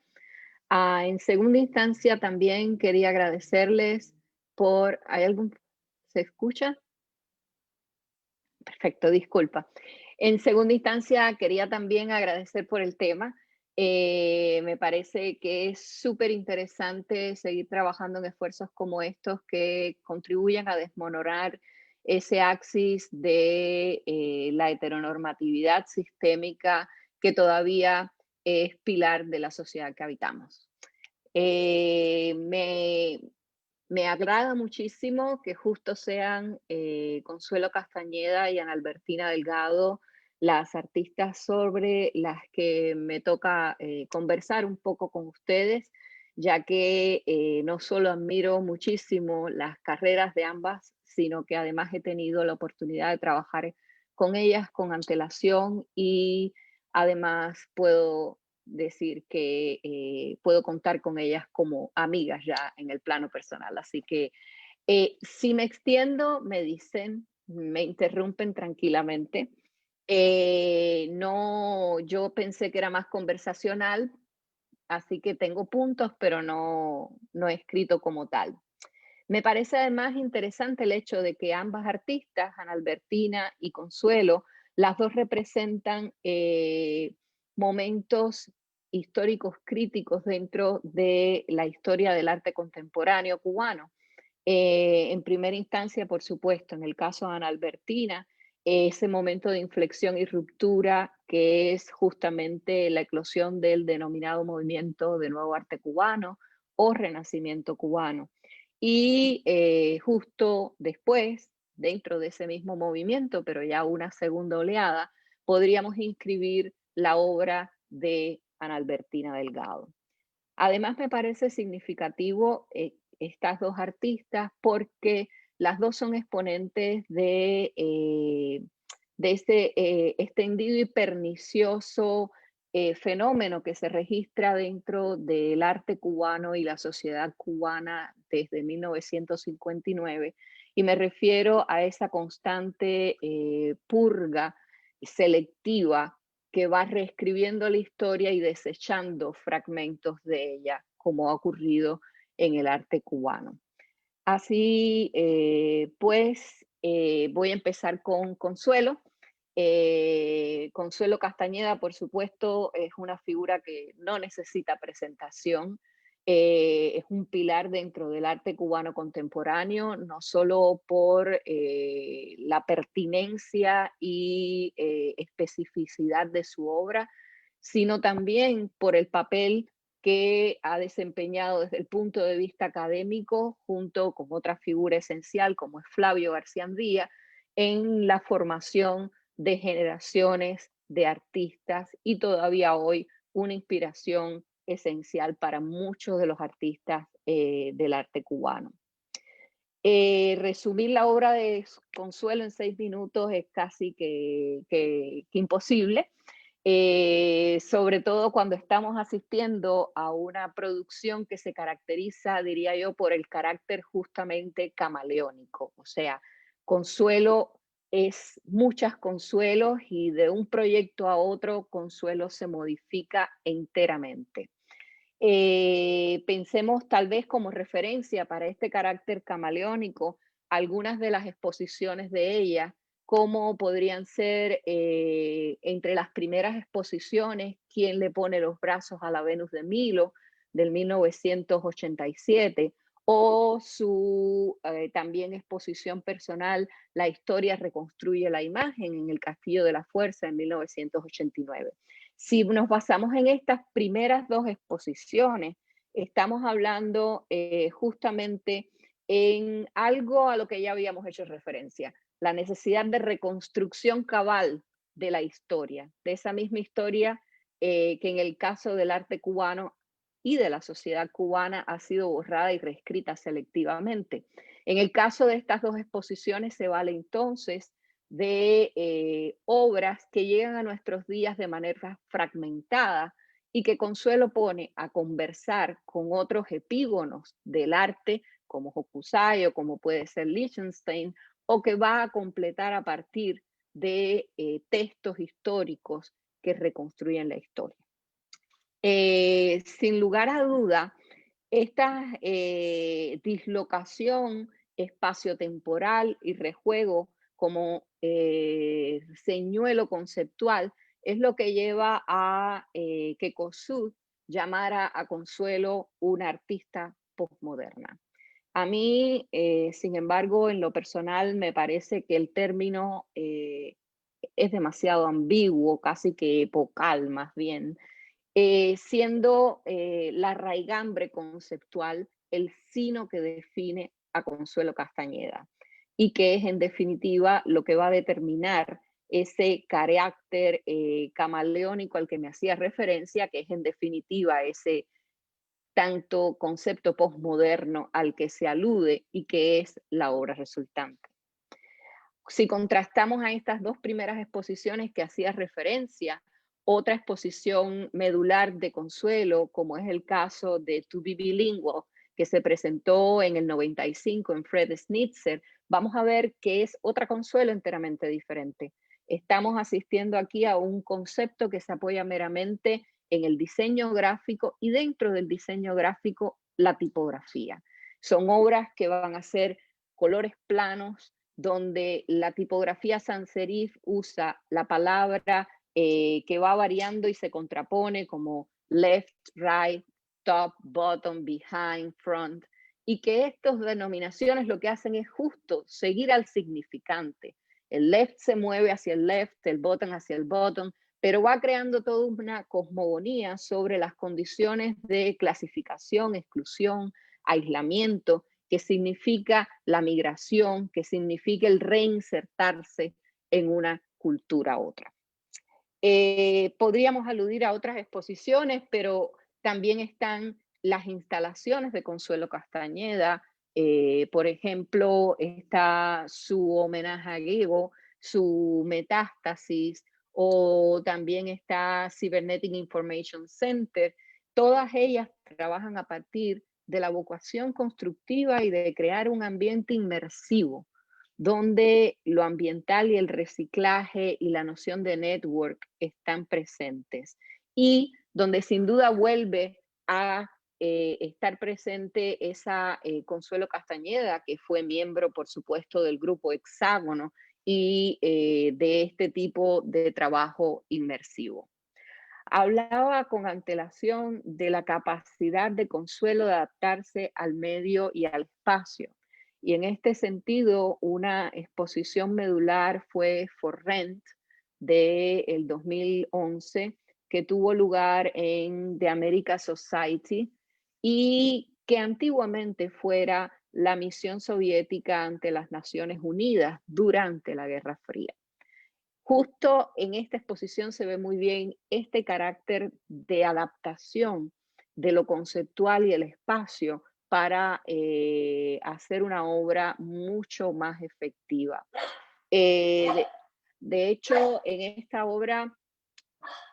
En segunda instancia, también quería agradecerles por... ¿Se escucha? Perfecto, disculpa. En segunda instancia, quería también agradecer por el tema. Me parece que es súper interesante seguir trabajando en esfuerzos como estos que contribuyen a desmonorar ese axis de la heteronormatividad sistémica que todavía es pilar de la sociedad que habitamos. Me Me agrada muchísimo que justo sean Consuelo Castañeda y Ana Albertina Delgado las artistas sobre las que me toca conversar un poco con ustedes, ya que no solo admiro muchísimo las carreras de ambas, sino que además he tenido la oportunidad de trabajar con ellas con antelación y además puedo decir que puedo contar con ellas como amigas ya en el plano personal. Así que si me extiendo, me dicen, me interrumpen tranquilamente. No, yo pensé que era más conversacional, así que tengo puntos, pero no he escrito como tal. Me parece además interesante el hecho de que ambas artistas, Ana Albertina y Consuelo, las dos representan momentos históricos críticos dentro de la historia del arte contemporáneo cubano. En primera instancia, por supuesto, en el caso de Ana Albertina, ese momento de inflexión y ruptura que es justamente la eclosión del denominado movimiento de nuevo arte cubano o renacimiento cubano. Y justo después, dentro de ese mismo movimiento, pero ya una segunda oleada, podríamos inscribir la obra de Ana Albertina Delgado. Además, me parece significativo estas dos artistas porque las dos son exponentes de este extendido y pernicioso fenómeno que se registra dentro del arte cubano y la sociedad cubana desde 1959. Y me refiero a esa constante purga selectiva que va reescribiendo la historia y desechando fragmentos de ella, como ha ocurrido en el arte cubano. Así pues, voy a empezar con Consuelo. Consuelo Castañeda, por supuesto, es una figura que no necesita presentación. Es un pilar dentro del arte cubano contemporáneo, no solo por la pertinencia y especificidad de su obra, sino también por el papel que ha desempeñado desde el punto de vista académico, junto con otra figura esencial como es Flavio García Andía, en la formación de generaciones de artistas y todavía hoy una inspiración esencial para muchos de los artistas del arte cubano. Resumir la obra de Consuelo en 6 minutos es casi que imposible, sobre todo cuando estamos asistiendo a una producción que se caracteriza, diría yo, por el carácter justamente camaleónico. O sea, Consuelo es muchas Consuelos y de un proyecto a otro Consuelo se modifica enteramente. Pensemos tal vez como referencia para este carácter camaleónico algunas de las exposiciones de ella, como podrían ser entre las primeras exposiciones, ¿Quién le pone los brazos a la Venus de Milo? Del 1987, o su también exposición personal, La historia reconstruye la imagen, en el Castillo de la Fuerza en 1989. Si nos basamos en estas primeras dos exposiciones, estamos hablando justamente en algo a lo que ya habíamos hecho referencia, la necesidad de reconstrucción cabal de la historia, de esa misma historia que en el caso del arte cubano y de la sociedad cubana ha sido borrada y reescrita selectivamente. En el caso de estas dos exposiciones se vale entonces de obras que llegan a nuestros días de manera fragmentada y que Consuelo pone a conversar con otros epígonos del arte, como Hokusai o como puede ser Lichtenstein, o que va a completar a partir de textos históricos que reconstruyen la historia. Sin lugar a duda, esta dislocación espaciotemporal y rejuego como señuelo conceptual es lo que lleva a que Kossuth llamara a Consuelo una artista postmoderna. A mí, sin embargo, en lo personal me parece que el término es demasiado ambiguo, casi que epocal más bien, siendo la raigambre conceptual el sino que define a Consuelo Castañeda y que es en definitiva lo que va a determinar ese carácter camaleónico al que me hacía referencia, que es en definitiva ese tanto concepto posmoderno al que se alude y que es la obra resultante. Si contrastamos a estas dos primeras exposiciones que hacía referencia, otra exposición medular de Consuelo, como es el caso de To Be Bilingual, que se presentó en el 95 en Fred Schnitzer, vamos a ver que es otra Consuelo enteramente diferente. Estamos asistiendo aquí a un concepto que se apoya meramente en el diseño gráfico y dentro del diseño gráfico la tipografía. Son obras que van a ser colores planos, donde la tipografía sans serif usa la palabra que va variando y se contrapone como left, right, top, bottom, behind, front, y que estas denominaciones lo que hacen es justo seguir al significante. El left se mueve hacia el left, el bottom hacia el bottom, pero va creando toda una cosmogonía sobre las condiciones de clasificación, exclusión, aislamiento, que significa la migración, que significa el reinsertarse en una cultura u otra. Podríamos aludir a otras exposiciones, pero también están las instalaciones de Consuelo Castañeda. Por ejemplo, está su homenaje a Gego, su Metástasis, o también está Cybernetic Information Center. Todas ellas trabajan a partir de la vocación constructiva y de crear un ambiente inmersivo, donde lo ambiental y el reciclaje y la noción de network están presentes, y donde sin duda vuelve a estar presente esa Consuelo Castañeda, que fue miembro, por supuesto, del grupo Hexágono y de este tipo de trabajo inmersivo. Hablaba con antelación de la capacidad de Consuelo de adaptarse al medio y al espacio. Y en este sentido, una exposición medular fue For Rent del 2011, que tuvo lugar en The America Society y que antiguamente fuera la misión soviética ante las Naciones Unidas durante la Guerra Fría. Justo en esta exposición se ve muy bien este carácter de adaptación de lo conceptual y el espacio para hacer una obra mucho más efectiva. De hecho, en esta obra,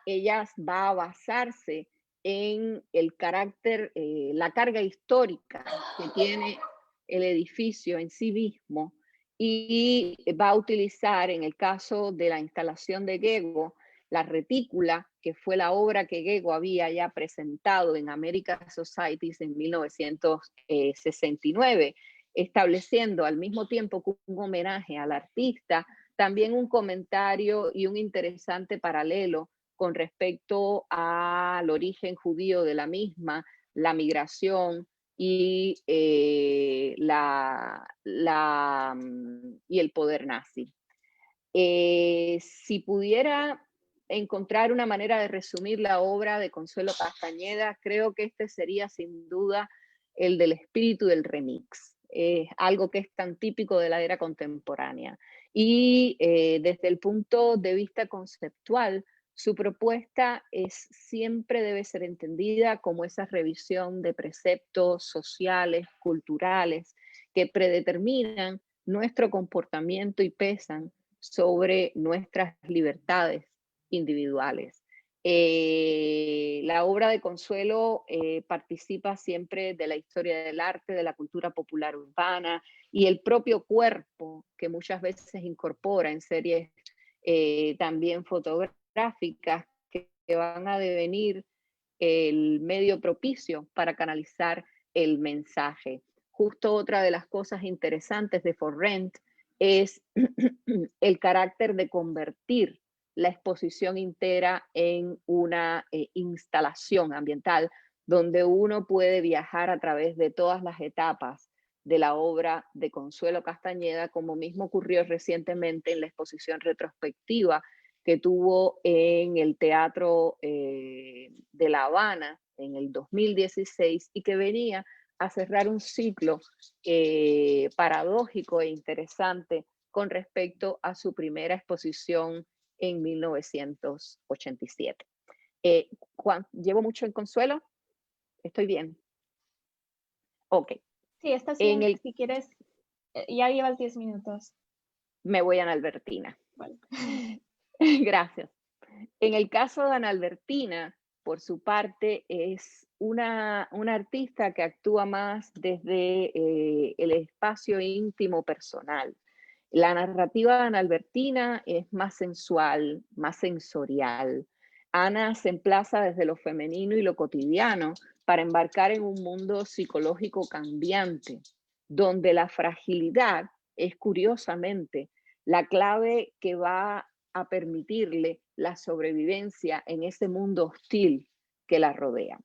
ella va a basarse en el carácter, la carga histórica que tiene el edificio en sí mismo, y va a utilizar, en el caso de la instalación de Gego, la retícula, que fue la obra que Gego había ya presentado en American Societies en 1969, estableciendo al mismo tiempo que un homenaje al artista, también un comentario y un interesante paralelo con respecto al origen judío de la misma, la migración y, y el poder nazi. Si pudiera encontrar una manera de resumir la obra de Consuelo Castañeda, creo que este sería sin duda el del espíritu del remix. Es algo que es tan típico de la era contemporánea. Y desde el punto de vista conceptual, su propuesta siempre debe ser entendida como esa revisión de preceptos sociales, culturales, que predeterminan nuestro comportamiento y pesan sobre nuestras libertades individuales. La obra de Consuelo participa siempre de la historia del arte, de la cultura popular urbana y el propio cuerpo, que muchas veces incorpora en series también fotográficas que van a devenir el medio propicio para canalizar el mensaje. Justo otra de las cosas interesantes de For Rent es el carácter de convertir la exposición entera en una instalación ambiental donde uno puede viajar a través de todas las etapas de la obra de Consuelo Castañeda, como mismo ocurrió recientemente en la exposición retrospectiva que tuvo en el Teatro de La Habana en el 2016 y que venía a cerrar un ciclo paradójico e interesante con respecto a su primera exposición en 1987. ¿Llevo mucho en Consuelo? ¿Estoy bien? Ok. Sí, estás bien. Si quieres, ya llevas 10 minutos. Me voy a Ana Albertina. Vale. Gracias. En el caso de Ana Albertina, por su parte, es una artista que actúa más desde el espacio íntimo personal. La narrativa de Ana Albertina es más sensual, más sensorial. Ana se emplaza desde lo femenino y lo cotidiano para embarcar en un mundo psicológico cambiante, donde la fragilidad es curiosamente la clave que va a permitirle la sobrevivencia en ese mundo hostil que la rodea.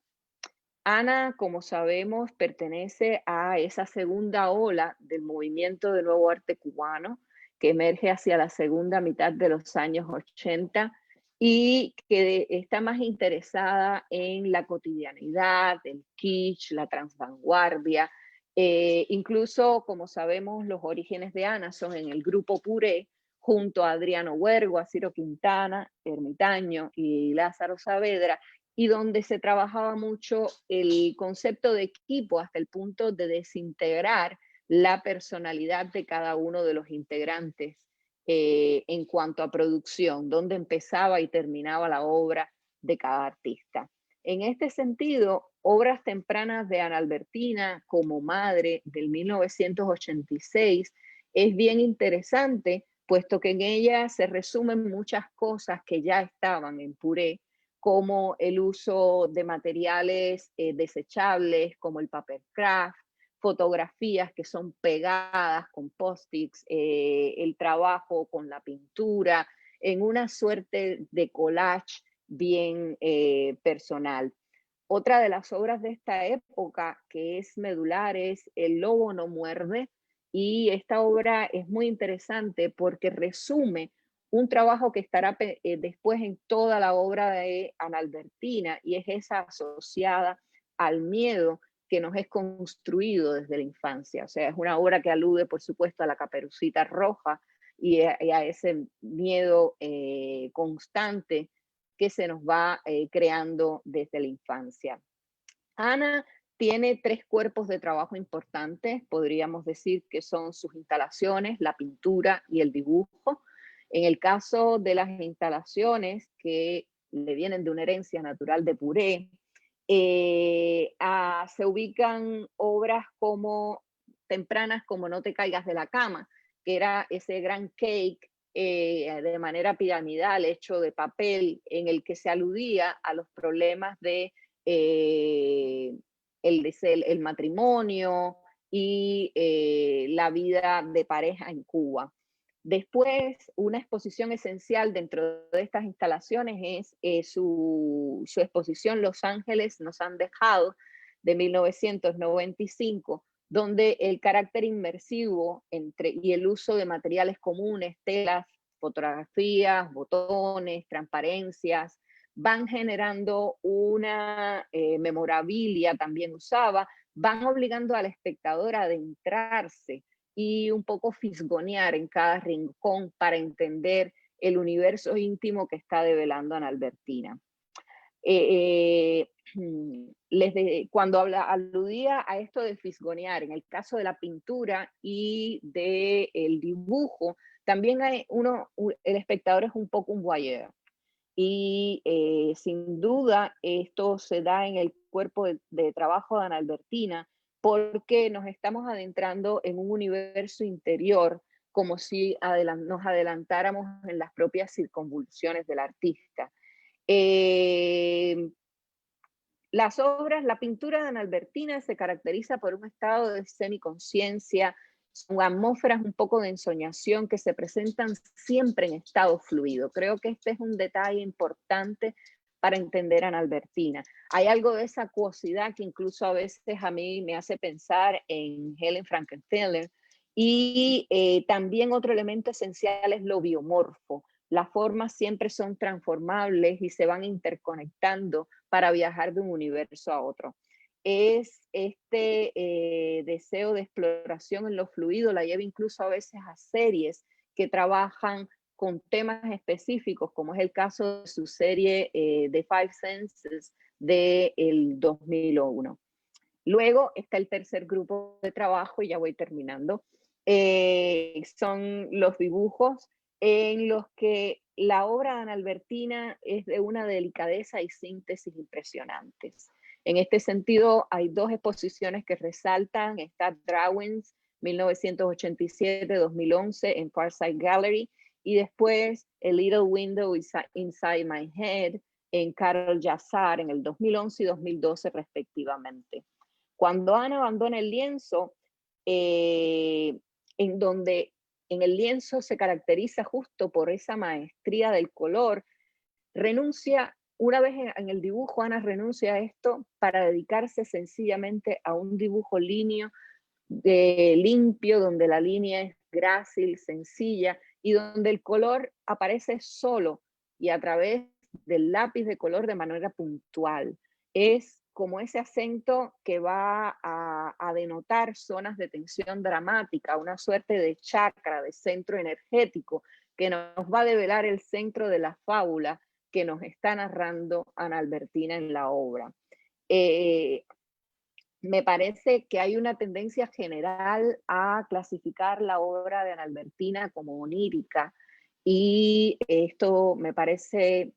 Ana, como sabemos, pertenece a esa segunda ola del movimiento de nuevo arte cubano que emerge hacia la segunda mitad de los años 80 y que está más interesada en la cotidianidad, el kitsch, la transvanguardia. Incluso, como sabemos, los orígenes de Ana son en el grupo Puré, junto a Adriano Huergo, a Ciro Quintana, Ermitaño y Lázaro Saavedra, y donde se trabajaba mucho el concepto de equipo hasta el punto de desintegrar la personalidad de cada uno de los integrantes en cuanto a producción, donde empezaba y terminaba la obra de cada artista. En este sentido, obras tempranas de Ana Albertina, como Madre, del 1986, es bien interesante, puesto que en ella se resumen muchas cosas que ya estaban en Puré, como el uso de materiales desechables, como el paper craft, fotografías que son pegadas con post-its, el trabajo con la pintura, en una suerte de collage bien personal. Otra de las obras de esta época que es medular es El lobo no muerde, y esta obra es muy interesante porque resume un trabajo que estará después en toda la obra de Ana Albertina, y es esa asociada al miedo que nos es construido desde la infancia. O sea, es una obra que alude, por supuesto, a la Caperucita Roja y a ese miedo constante que se nos va creando desde la infancia. Ana tiene 3 cuerpos de trabajo importantes, podríamos decir que son sus instalaciones, la pintura y el dibujo. En el caso de las instalaciones que le vienen de una herencia natural de Puré, se ubican obras como tempranas como No te caigas de la cama, que era ese gran cake de manera piramidal hecho de papel en el que se aludía a los problemas de el matrimonio y la vida de pareja en Cuba. Después, una exposición esencial dentro de estas instalaciones es su exposición Los Ángeles nos han dejado, de 1995, donde el carácter inmersivo y el uso de materiales comunes, telas, fotografías, botones, transparencias, van generando una memorabilia, también usaba, van obligando al espectador a adentrarse y un poco fisgonear en cada rincón para entender el universo íntimo que está develando Ana Albertina. Cuando aludía a esto de fisgonear, en el caso de la pintura y del dibujo, también el espectador es un poco un voyeur. Y sin duda esto se da en el cuerpo de trabajo de Ana Albertina, porque nos estamos adentrando en un universo interior, como si nos adelantáramos en las propias circunvoluciones del artista. La pintura de Ana Albertina se caracteriza por un estado de semiconciencia, son atmósferas un poco de ensoñación que se presentan siempre en estado fluido. Creo que este es un detalle importante para entender a Ana Albertina. Hay algo de esa acuosidad que incluso a veces a mí me hace pensar en Helen Frankenthaler, y también otro elemento esencial es lo biomorfo, las formas siempre son transformables y se van interconectando para viajar de un universo a otro. Es este deseo de exploración en lo fluido, la lleva incluso a veces a series que trabajan con temas específicos, como es el caso de su serie The Five Senses del 2001. Luego está el tercer grupo de trabajo, y ya voy terminando, son los dibujos en los que la obra de Ana Albertina es de una delicadeza y síntesis impresionantes. En este sentido, hay dos exposiciones que resaltan, está Drawings 1987-2011 en Farsight Gallery, y después A Little Window Inside My Head en Carol Yazar en el 2011 y 2012 respectivamente. Cuando Ana abandona el lienzo, en el lienzo se caracteriza justo por esa maestría del color, renuncia, una vez en el dibujo, Ana renuncia a esto para dedicarse sencillamente a un dibujo limpio, donde la línea es grácil, sencilla, y donde el color aparece solo y a través del lápiz de color de manera puntual. Es como ese acento que va a denotar zonas de tensión dramática, una suerte de chakra, de centro energético, que nos va a develar el centro de la fábula que nos está narrando Ana Albertina en la obra. Me parece que hay una tendencia general a clasificar la obra de Ana Albertina como onírica, y esto me parece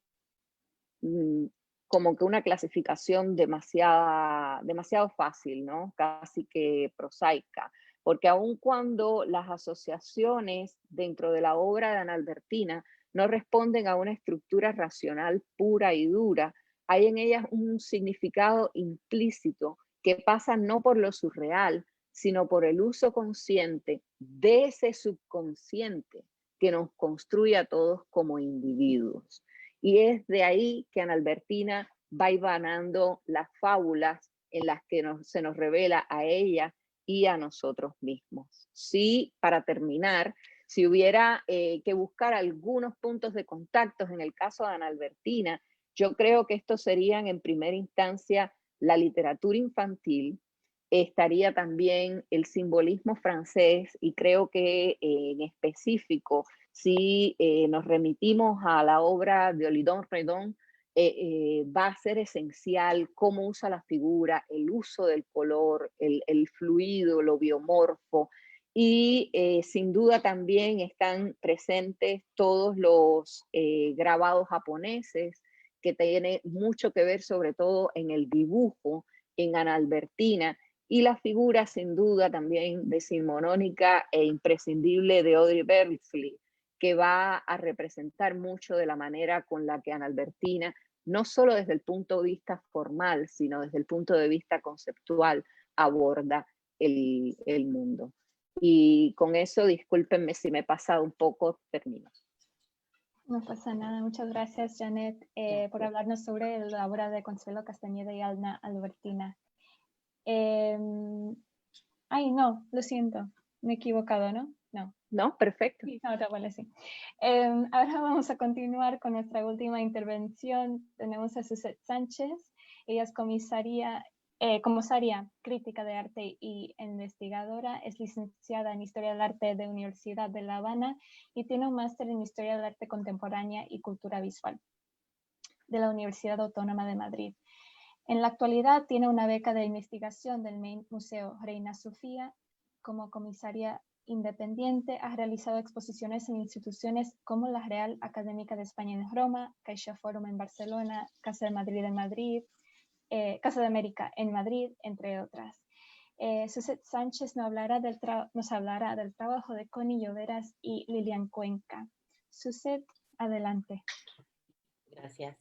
como que una clasificación demasiado fácil, ¿no? Casi que prosaica, porque aun cuando las asociaciones dentro de la obra de Ana Albertina no responden a una estructura racional pura y dura, hay en ellas un significado implícito que pasa no por lo surreal, sino por el uso consciente de ese subconsciente que nos construye a todos como individuos. Y es de ahí que Ana Albertina va hilvanando las fábulas en las que se nos revela a ella y a nosotros mismos. Sí, para terminar, si hubiera que buscar algunos puntos de contacto en el caso de Ana Albertina, yo creo que estos serían en primera instancia la literatura infantil, estaría también el simbolismo francés, y creo que en específico, si nos remitimos a la obra de Olidon Redon, va a ser esencial cómo usa la figura, el uso del color, el fluido, lo biomorfo, y sin duda también están presentes todos los grabados japoneses, que tiene mucho que ver sobre todo en el dibujo, en Ana Albertina, y la figura sin duda también decimonónica e imprescindible de Audrey Beardsley, que va a representar mucho de la manera con la que Ana Albertina, no solo desde el punto de vista formal, sino desde el punto de vista conceptual, aborda el mundo. Y con eso, discúlpenme si me he pasado un poco, termino. No pasa nada. Muchas gracias, Janet, por hablarnos sobre la obra de Consuelo Castañeda y Ana Albertina. Ay, no, lo siento. Me he equivocado, ¿no? No. No, perfecto. Sí, ahora vale, sí. Ahora vamos a continuar con nuestra última intervención. Tenemos a Suzette Sánchez. Ella es comisaria, crítica de arte y investigadora. Es licenciada en Historia del Arte de la Universidad de La Habana y tiene un máster en Historia del Arte Contemporánea y Cultura Visual de la Universidad Autónoma de Madrid. En la actualidad tiene una beca de investigación del Museo Reina Sofía. Como comisaria independiente ha realizado exposiciones en instituciones como la Real Académica de España en Roma, CaixaForum en Barcelona, Casa de Madrid en Madrid, Casa de América en Madrid, entre otras. Suzette Sánchez nos hablará del trabajo de Connie Lloveras y Lilian Cuenca. Suzette, adelante. Gracias.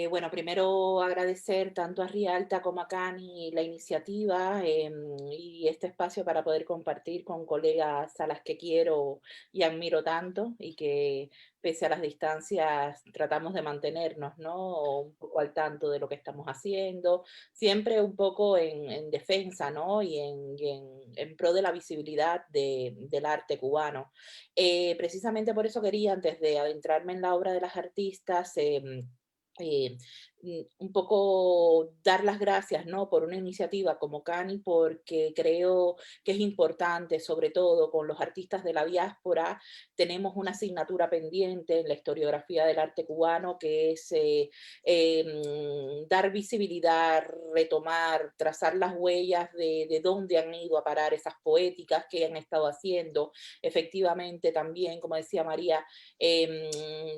Bueno, primero agradecer tanto a Rialta como a Cani la iniciativa y este espacio para poder compartir con colegas a las que quiero y admiro tanto y que pese a las distancias tratamos de mantenernos, ¿no? Un poco al tanto de lo que estamos haciendo, siempre un poco en defensa, ¿no? En pro de la visibilidad del arte cubano. Precisamente por eso quería, antes de adentrarme en la obra de las artistas, eh, un poco dar las gracias, ¿no? Por una iniciativa como Cani, porque creo que es importante, sobre todo con los artistas de la diáspora, tenemos una asignatura pendiente en la historiografía del arte cubano, que es dar visibilidad, retomar, trazar las huellas de dónde han ido a parar esas poéticas que han estado haciendo. Efectivamente, también, como decía María,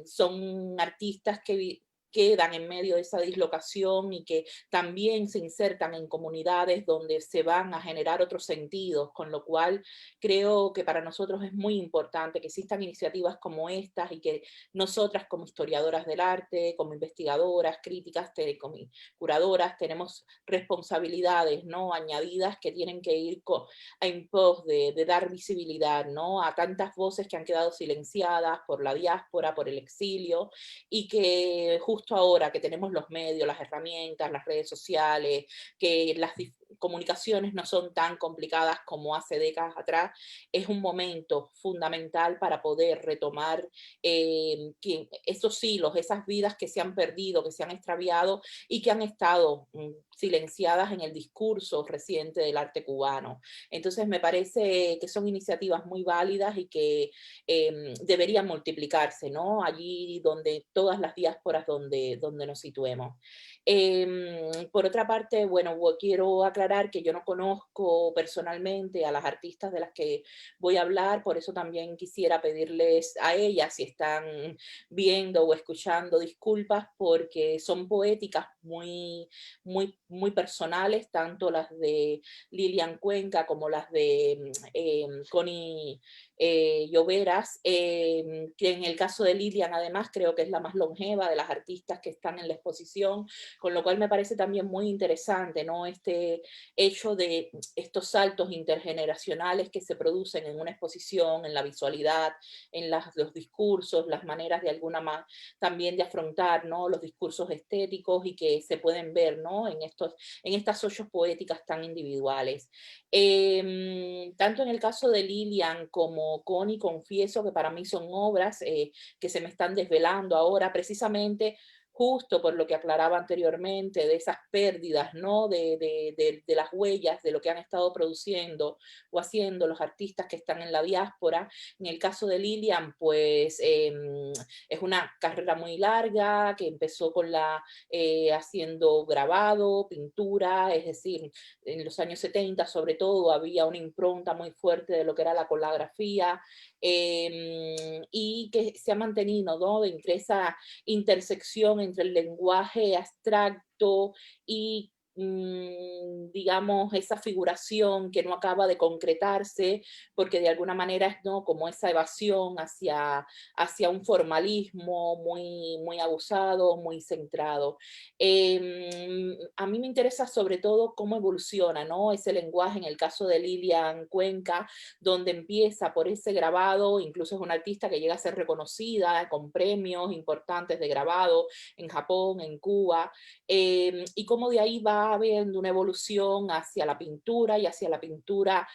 son artistas que quedan en medio de esa dislocación y que también se insertan en comunidades donde se van a generar otros sentidos, con lo cual creo que para nosotros es muy importante que existan iniciativas como estas y que nosotras como historiadoras del arte, como investigadoras, críticas, como curadoras, tenemos responsabilidades, ¿no? Añadidas que tienen que ir en pos de dar visibilidad, ¿no? A tantas voces que han quedado silenciadas por la diáspora, por el exilio, y que justo ahora que tenemos los medios, las herramientas, las redes sociales, que las comunicaciones no son tan complicadas como hace décadas atrás, es un momento fundamental para poder retomar esos hilos, esas vidas que se han perdido, que se han extraviado y que han estado silenciadas en el discurso reciente del arte cubano. Entonces me parece que son iniciativas muy válidas y que deberían multiplicarse, ¿no? Allí donde todas las diásporas donde nos situemos. Por otra parte, bueno, quiero aclarar que yo no conozco personalmente a las artistas de las que voy a hablar, por eso también quisiera pedirles a ellas, si están viendo o escuchando, disculpas, porque son poéticas muy personales, tanto las de Lilian Cuenca como las de Connie Lloveras, que en el caso de Lilian además creo que es la más longeva de las artistas que están en la exposición, con lo cual me parece también muy interesante, ¿no? Este hecho de estos saltos intergeneracionales que se producen en una exposición, en la visualidad, en los discursos, las maneras de alguna más también de afrontar, ¿no? Los discursos estéticos y que se pueden ver, ¿no? En estas ollas poéticas tan individuales. Tanto en el caso de Lilian como Connie, confieso que para mí son obras que se me están desvelando ahora, precisamente justo por lo que aclaraba anteriormente, de esas pérdidas, ¿no? De las huellas, de lo que han estado produciendo o haciendo los artistas que están en la diáspora. En el caso de Lilian, pues es una carrera muy larga, que empezó con haciendo grabado, pintura, es decir, en los años 70 sobre todo había una impronta muy fuerte de lo que era la colografía, y que se ha mantenido, ¿no? Entre esa intersección entre el lenguaje abstracto y digamos, esa figuración que no acaba de concretarse, porque de alguna manera es, ¿no? Como esa evasión hacia un formalismo muy abusado, muy centrado. A mí me interesa sobre todo cómo evoluciona, ¿no? Ese lenguaje en el caso de Lilian Cuenca, donde empieza por ese grabado, incluso es una artista que llega a ser reconocida con premios importantes de grabado en Japón, en Cuba, y cómo de ahí va habiendo una evolución hacia la pintura y hacia la pintura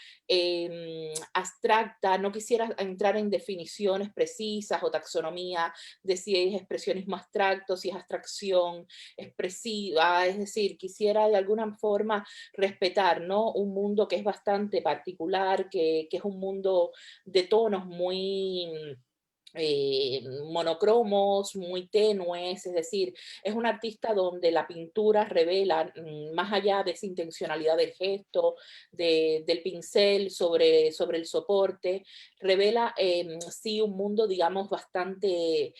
abstracta. No quisiera entrar en definiciones precisas o taxonomía de si es expresionismo abstracto, si es abstracción expresiva, es decir, quisiera de alguna forma respetar, ¿no? Un mundo que es bastante particular, que es un mundo de tonos muy monocromos, muy tenues, es decir, es un artista donde la pintura revela, más allá de esa intencionalidad del gesto, del pincel sobre el soporte, revela sí un mundo, digamos, bastante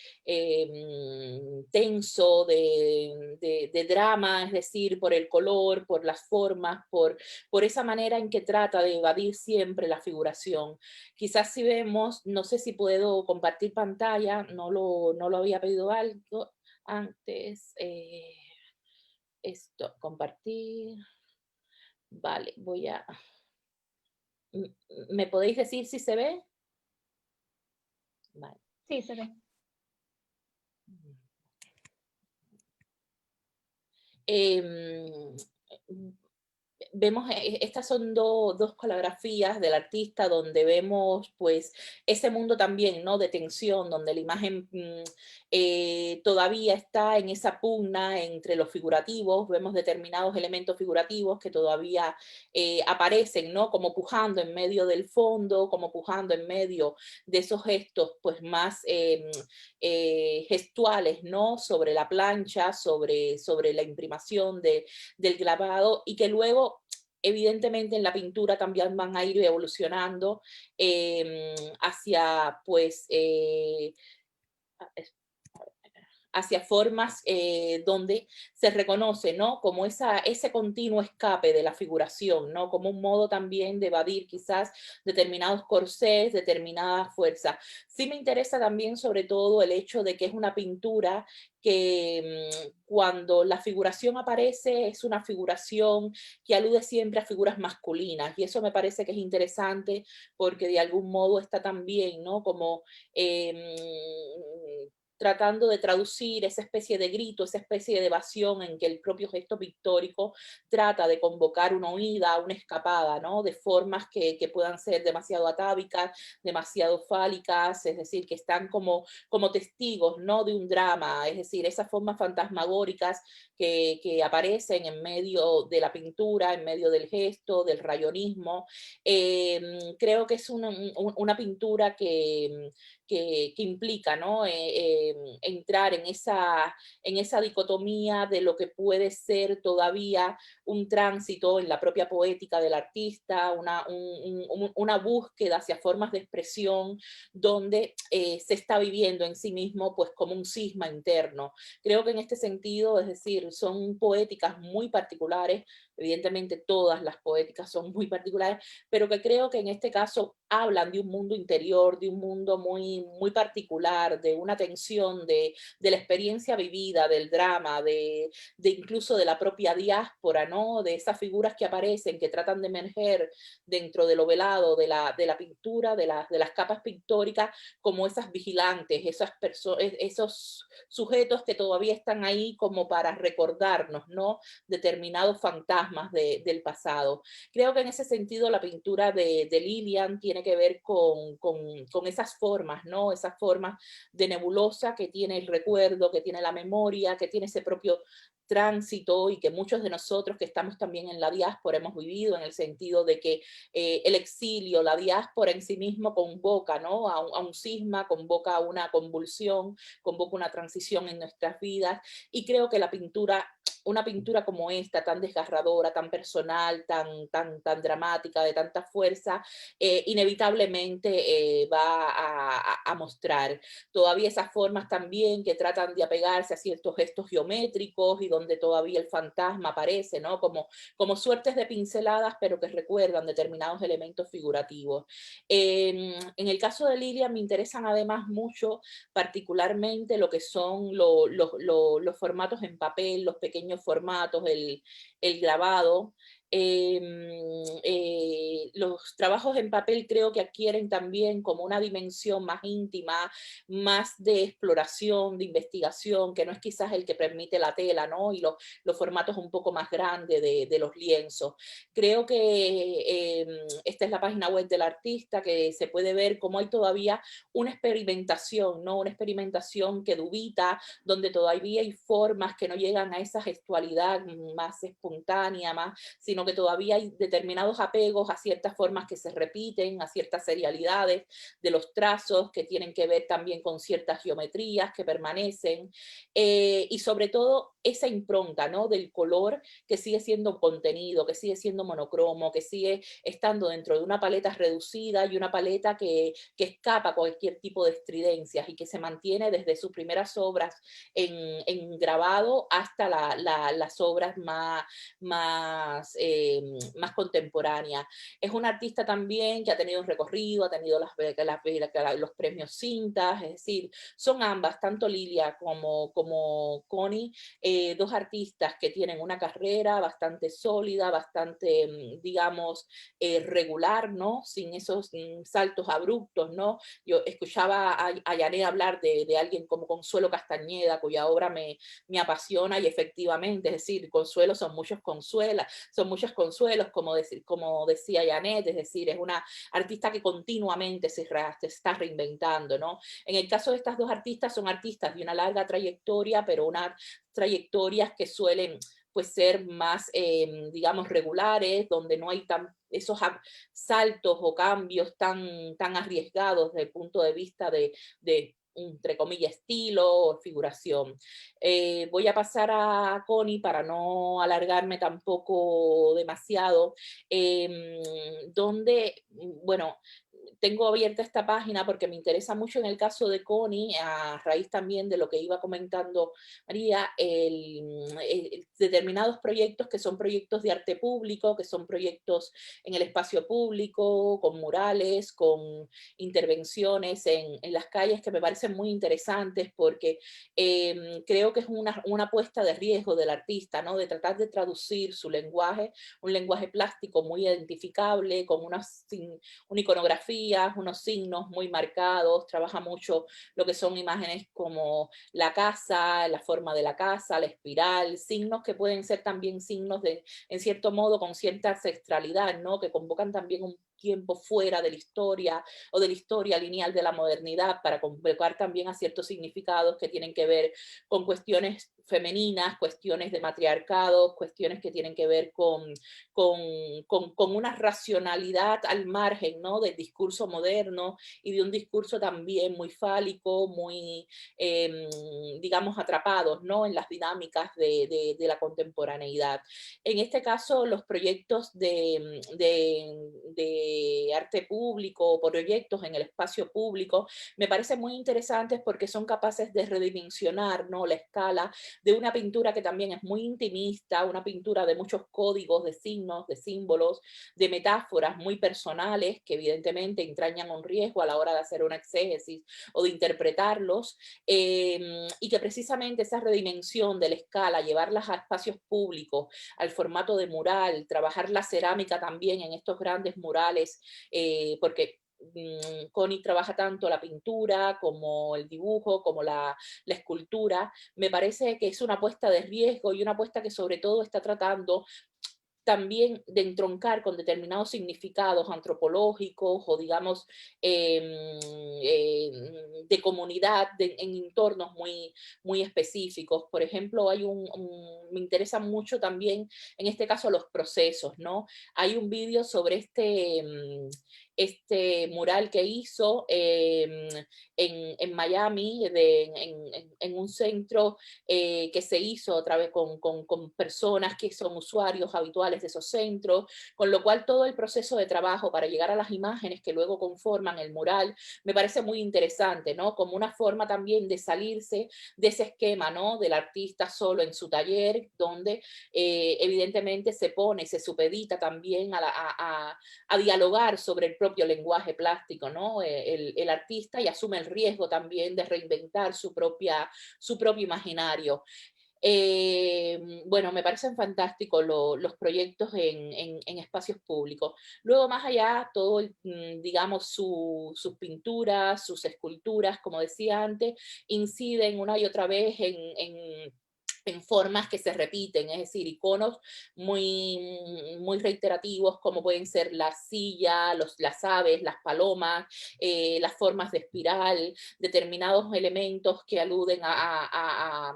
tenso de drama, es decir, por el color, por las formas, por esa manera en que trata de evadir siempre la figuración. Quizás si vemos, no sé si puedo compartir pantalla, no lo había pedido algo, antes, esto, compartir. Vale, voy a... ¿Me podéis decir si se ve? Vale. Sí, se ve. Vemos, estas son dos coreografías del artista donde vemos pues ese mundo también, ¿no? De tensión, donde la imagen todavía está en esa pugna entre los figurativos, vemos determinados elementos figurativos que todavía aparecen, ¿no? Como pujando en medio del fondo, como pujando en medio de esos gestos pues más gestuales, ¿no? Sobre la plancha, sobre la imprimación del grabado, y que luego evidentemente en la pintura también van a ir evolucionando hacia pues hacia formas donde se reconoce, ¿no? Como ese continuo escape de la figuración, ¿no? Como un modo también de evadir quizás determinados corsés, determinadas fuerzas. Sí me interesa también sobre todo el hecho de que es una pintura que cuando la figuración aparece es una figuración que alude siempre a figuras masculinas, y eso me parece que es interesante porque de algún modo está también, ¿no? Como tratando de traducir esa especie de grito, esa especie de evasión en que el propio gesto pictórico trata de convocar una huida, una escapada, ¿no? De formas que puedan ser demasiado atávicas, demasiado fálicas, es decir, que están como testigos, ¿no? De un drama, es decir, esas formas fantasmagóricas que aparecen en medio de la pintura, en medio del gesto, del rayonismo. Creo que es una pintura que implica, ¿no? Entrar en esa dicotomía de lo que puede ser todavía un tránsito en la propia poética del artista, una búsqueda hacia formas de expresión donde se está viviendo en sí mismo pues como un cisma interno. Creo que en este sentido, es decir, son poéticas muy particulares, evidentemente todas las poéticas son muy particulares, pero que creo que en este caso hablan de un mundo interior, de un mundo muy, muy particular, de una tensión, de la experiencia vivida, del drama, de incluso de la propia diáspora, ¿no? De esas figuras que aparecen, que tratan de emerger dentro de lo velado, de la pintura, de las capas pictóricas, como esas vigilantes, esos sujetos que todavía están ahí como para recordarnos, ¿no? Determinados fantasmas del pasado. Creo que en ese sentido la pintura de Lilian tiene que ver con esas formas, ¿no? Esas formas de nebulosa que tiene el recuerdo, que tiene la memoria, que tiene ese propio tránsito, y que muchos de nosotros que estamos también en la diáspora hemos vivido, en el sentido de que el exilio, la diáspora en sí mismo convoca, ¿no? a un cisma, convoca a una convulsión, convoca una transición en nuestras vidas, y creo que la pintura, una pintura como esta, tan desgarradora, tan personal, tan dramática, de tanta fuerza, inevitablemente va a mostrar todavía esas formas también que tratan de apegarse a ciertos gestos geométricos, y donde todavía el fantasma aparece, ¿no? Como suertes de pinceladas, pero que recuerdan determinados elementos figurativos. En el caso de Lilia me interesan además mucho particularmente lo que son los formatos en papel, los pequeños formatos, el grabado. Los trabajos en papel creo que adquieren también como una dimensión más íntima, más de exploración, de investigación, que no es quizás el que permite la tela, ¿no? Y los formatos un poco más grandes de los lienzos. Creo que esta es la página web del artista, que se puede ver cómo hay todavía una experimentación, ¿no? Una experimentación que dubita, donde todavía hay formas que no llegan a esa gestualidad más espontánea, sino que todavía hay determinados apegos a ciertas formas que se repiten, a ciertas serialidades de los trazos que tienen que ver también con ciertas geometrías que permanecen, y sobre todo esa impronta, ¿no? Del color, que sigue siendo contenido, que sigue siendo monocromo, que sigue estando dentro de una paleta reducida, y una paleta que escapa a cualquier tipo de estridencias, y que se mantiene desde sus primeras obras en grabado hasta las obras más contemporáneas. Es una artista también que ha tenido un recorrido, ha tenido los premios Cintas, es decir, son ambas, tanto Lilia como Connie, dos artistas que tienen una carrera bastante sólida, bastante, digamos, regular, ¿no? Sin esos saltos abruptos, ¿no? Yo escuchaba a Yané hablar de alguien como Consuelo Castañeda, cuya obra me apasiona, y efectivamente, es decir, Consuelo son muchos consuelos, como decía Janet, es decir, es una artista que continuamente se está reinventando, ¿no? En el caso de estas dos artistas, son artistas de una larga trayectoria, pero unas trayectorias que suelen pues ser más, digamos, regulares, donde no hay esos saltos o cambios tan arriesgados desde el punto de vista de entre comillas, estilo o figuración. Voy a pasar a Connie para no alargarme tampoco demasiado, donde, bueno, tengo abierta esta página porque me interesa mucho en el caso de Connie, a raíz también de lo que iba comentando María, determinados proyectos que son proyectos de arte público, que son proyectos en el espacio público, con murales, con intervenciones en las calles, que me parecen muy interesantes porque creo que es una apuesta de riesgo del artista, ¿no? De tratar de traducir su lenguaje, un lenguaje plástico muy identificable, con una iconografía, unos signos muy marcados, trabaja mucho lo que son imágenes como la casa, la forma de la casa, la espiral, signos que pueden ser también signos de, en cierto modo, con cierta ancestralidad, ¿no? Que convocan también un tiempo fuera de la historia o de la historia lineal de la modernidad, para convocar también a ciertos significados que tienen que ver con cuestiones femeninas, cuestiones de matriarcado, cuestiones que tienen que ver con una racionalidad al margen, ¿no? Del discurso moderno y de un discurso también muy fálico, muy, digamos, atrapados, ¿no? En las dinámicas de la contemporaneidad. En este caso, los proyectos de arte público, proyectos en el espacio público, me parecen muy interesantes porque son capaces de redimensionar, ¿no? La escala de una pintura que también es muy intimista, una pintura de muchos códigos, de signos, de símbolos, de metáforas muy personales que evidentemente entrañan un riesgo a la hora de hacer una exégesis o de interpretarlos, y que precisamente esa redimensión de la escala, llevarlas a espacios públicos, al formato de mural, trabajar la cerámica también en estos grandes murales, porque Connie trabaja tanto la pintura como el dibujo, como la escultura. Me parece que es una apuesta de riesgo y una apuesta que sobre todo está tratando también de entroncar con determinados significados antropológicos o, digamos, de comunidad, en entornos muy específicos. Por ejemplo, me interesa mucho también, en este caso, los procesos, ¿no? Hay un vídeo sobre este mural que hizo en Miami, en un centro que se hizo otra vez con personas que son usuarios habituales de esos centros, con lo cual todo el proceso de trabajo para llegar a las imágenes que luego conforman el mural me parece muy interesante, ¿no? Como una forma también de salirse de ese esquema, ¿no? Del artista solo en su taller, donde evidentemente se supedita también a dialogar sobre el propio lenguaje plástico, ¿no? El artista, y asume el riesgo también de reinventar su propio imaginario. Bueno, me parecen fantásticos los proyectos en espacios públicos. Luego, más allá, todo, digamos, sus pinturas, sus esculturas, como decía antes, inciden una y otra vez en formas que se repiten, es decir, iconos muy reiterativos, como pueden ser la silla, las aves, las palomas, las formas de espiral, determinados elementos que aluden a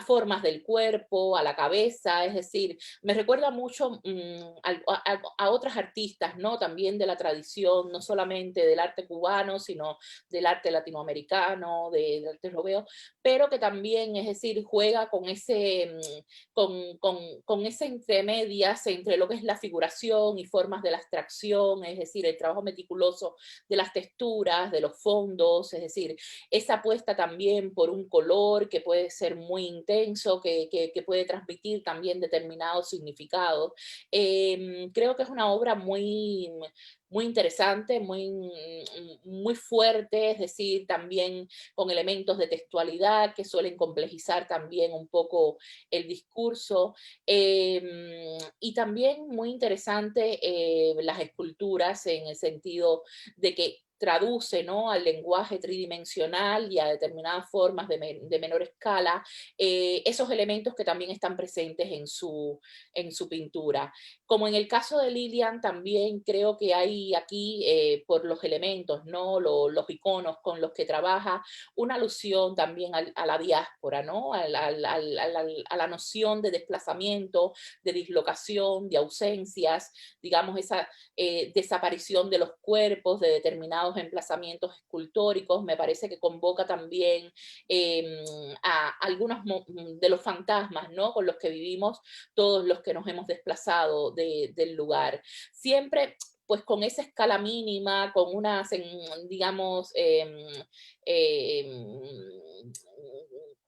formas del cuerpo, a la cabeza, es decir, me recuerda mucho a otras artistas, ¿no? También de la tradición, no solamente del arte cubano, sino del arte latinoamericano, del arte europeo, pero que también, es decir, juega con esa intermedias entre lo que es la figuración y formas de la abstracción, es decir, el trabajo meticuloso de las texturas, de los fondos, es decir, esa apuesta también por un color que puede ser muy intenso que puede transmitir también determinados significados. Creo que es una obra muy interesante, muy fuerte, es decir, también con elementos de textualidad que suelen complejizar también un poco el discurso, y también muy interesante las esculturas en el sentido de que traduce, ¿no?, al lenguaje tridimensional y a determinadas formas de menor escala esos elementos que también están presentes en su pintura. Como en el caso de Lilian, también creo que hay aquí, por los elementos, ¿no?, los iconos con los que trabaja, una alusión también a la diáspora, ¿no?, a la noción de desplazamiento, de dislocación, de ausencias, digamos, esa desaparición de los cuerpos, de determinados emplazamientos escultóricos. Me parece que convoca también a algunos de los fantasmas, ¿no?, con los que vivimos todos los que nos hemos desplazado del lugar. Siempre pues con esa escala mínima, con una, digamos,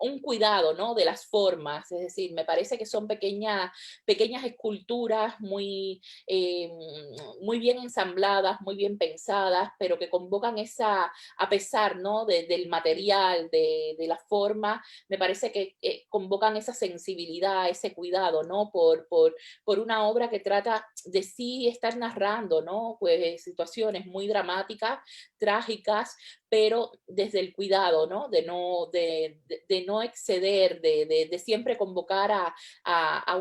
un cuidado, ¿no?, de las formas, es decir, me parece que son pequeñas esculturas muy bien ensambladas, muy bien pensadas, pero que convocan a pesar, ¿no?, del material, de la forma, me parece que convocan esa sensibilidad, ese cuidado, ¿no?, por una obra que trata de sí estar narrando, ¿no?, pues situaciones muy dramáticas, trágicas, pero desde el cuidado, ¿no?, de no exceder, de siempre convocar a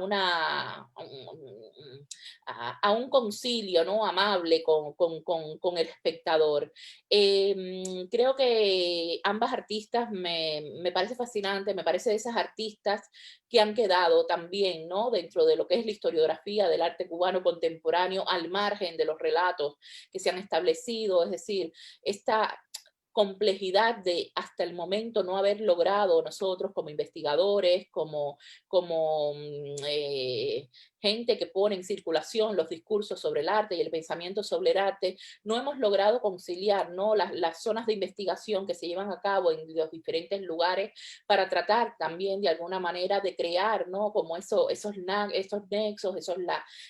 un concilio, ¿no?, amable con el espectador. Creo que ambas artistas me parece fascinante, me parece de esas artistas que han quedado también, ¿no?, dentro de lo que es la historiografía del arte cubano contemporáneo, al margen de los relatos que se han establecido, es decir, esta complejidad de hasta el momento no haber logrado nosotros como investigadores, como gente que pone en circulación los discursos sobre el arte y el pensamiento sobre el arte, no hemos logrado conciliar, ¿no?, las zonas de investigación que se llevan a cabo en los diferentes lugares para tratar también de alguna manera de crear, ¿no?, como esos nexos,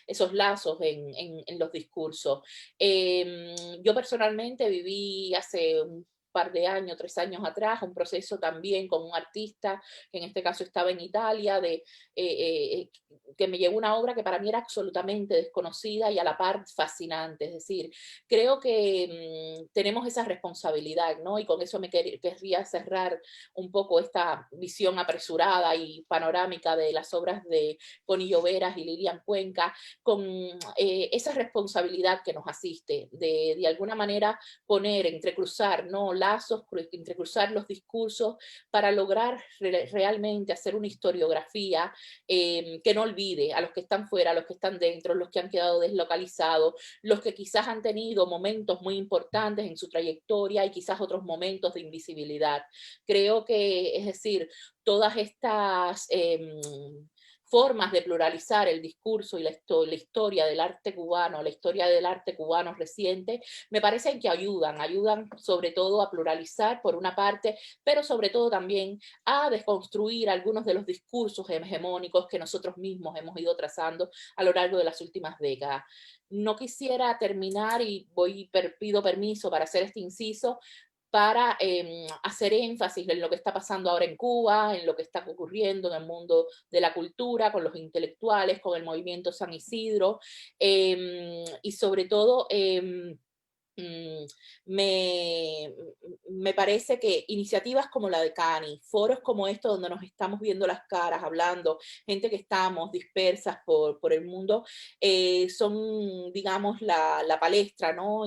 esos lazos en los discursos. Yo personalmente viví hace un par de años, 3 años atrás, un proceso también con un artista, que en este caso estaba en Italia, que me llegó una obra que para mí era absolutamente desconocida y a la par fascinante. Es decir, creo que tenemos esa responsabilidad, ¿no? Y con eso me querría cerrar un poco esta visión apresurada y panorámica de las obras de Connie Lloveras y Lilian Cuenca, con esa responsabilidad que nos asiste, de alguna manera poner, entrecruzar, ¿no?, lazos, entrecruzar los discursos para lograr realmente hacer una historiografía que no olvide a los que están fuera, a los que están dentro, los que han quedado deslocalizados, los que quizás han tenido momentos muy importantes en su trayectoria y quizás otros momentos de invisibilidad. Creo que, es decir, todas estas formas de pluralizar el discurso y la historia del arte cubano, la historia del arte cubano reciente, me parecen que ayudan sobre todo a pluralizar por una parte, pero sobre todo también a desconstruir algunos de los discursos hegemónicos que nosotros mismos hemos ido trazando a lo largo de las últimas décadas. No quisiera terminar y pido permiso para hacer este inciso, para hacer énfasis en lo que está pasando ahora en Cuba, en lo que está ocurriendo en el mundo de la cultura, con los intelectuales, con el movimiento San Isidro, y sobre todo me parece que iniciativas como la de Cani, foros como estos donde nos estamos viendo las caras, hablando, gente que estamos dispersas por el mundo, son, digamos, la palestra, ¿no?,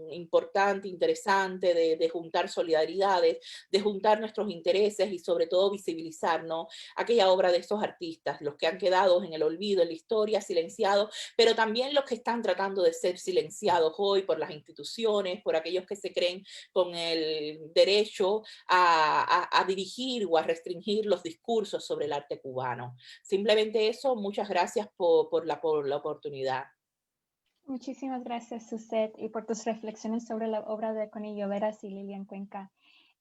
importante, interesante de juntar solidaridades, de juntar nuestros intereses y sobre todo visibilizar, ¿no?, aquella obra de estos artistas, los que han quedado en el olvido, en la historia, silenciados, pero también los que están tratando de ser silenciados hoy por las instituciones, por aquellos que se creen con el derecho a dirigir o a restringir los discursos sobre el arte cubano. Simplemente eso, muchas gracias por la oportunidad. Muchísimas gracias, Suzette, y por tus reflexiones sobre la obra de Connie Lloveras y Lilian Cuenca.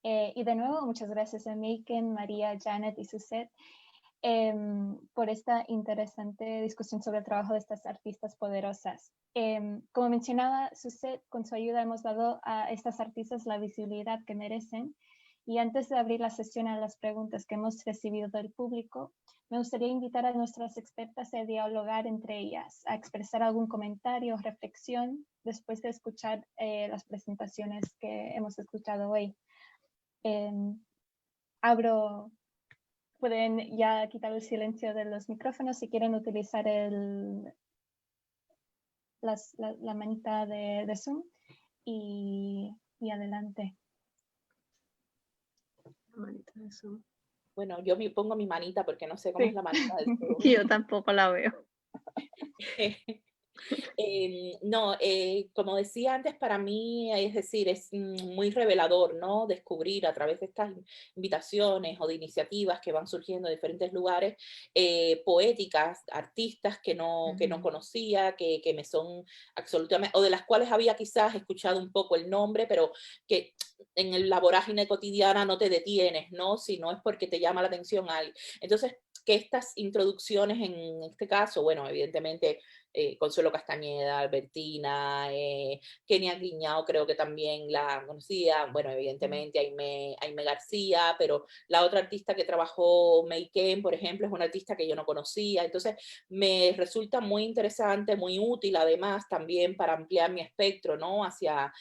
Y de nuevo, muchas gracias a Maiken, María, Janet y Suzette por esta interesante discusión sobre el trabajo de estas artistas poderosas. Como mencionaba Suzette, con su ayuda hemos dado a estas artistas la visibilidad que merecen. Y antes de abrir la sesión a las preguntas que hemos recibido del público, me gustaría invitar a nuestras expertas a dialogar entre ellas, a expresar algún comentario o reflexión después de escuchar las presentaciones que hemos escuchado hoy. Pueden ya quitar el silencio de los micrófonos si quieren utilizar la manita de Zoom y adelante. La manita de Zoom. Bueno, yo me pongo mi manita porque no sé cómo es la manita del Zoom. Yo tampoco la veo. No, como decía antes, para mí, es decir, es muy revelador, ¿no? Descubrir a través de estas invitaciones o de iniciativas que van surgiendo de diferentes lugares, poéticas, artistas que no conocía, que me son absolutamente, o de las cuales había quizás escuchado un poco el nombre, pero que en la vorágine cotidiana no te detienes, ¿no? Si no es porque te llama la atención alguien. Entonces, que estas introducciones, en este caso, bueno, evidentemente, Consuelo Castañeda, Albertina, Kenia Guiñao creo que también la conocía, bueno, evidentemente Aimé García, pero la otra artista que trabajó, Maiken, por ejemplo, es una artista que yo no conocía, entonces me resulta muy interesante, muy útil además también para ampliar mi espectro, ¿no? Hacia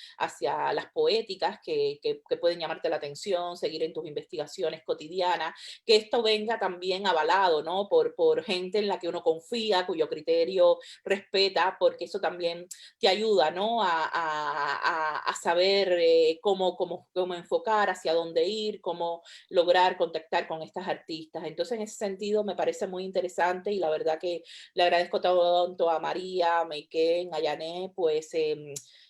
las poéticas que pueden llamarte la atención, seguir en tus investigaciones cotidianas, que esto venga también avalado, ¿no? Por gente en la que uno confía, cuyo criterio respeta, porque eso también te ayuda, ¿no? A saber cómo enfocar, hacia dónde ir, cómo lograr contactar con estas artistas. Entonces, en ese sentido, me parece muy interesante y la verdad que le agradezco tanto a María, a Maiken, a Janet, pues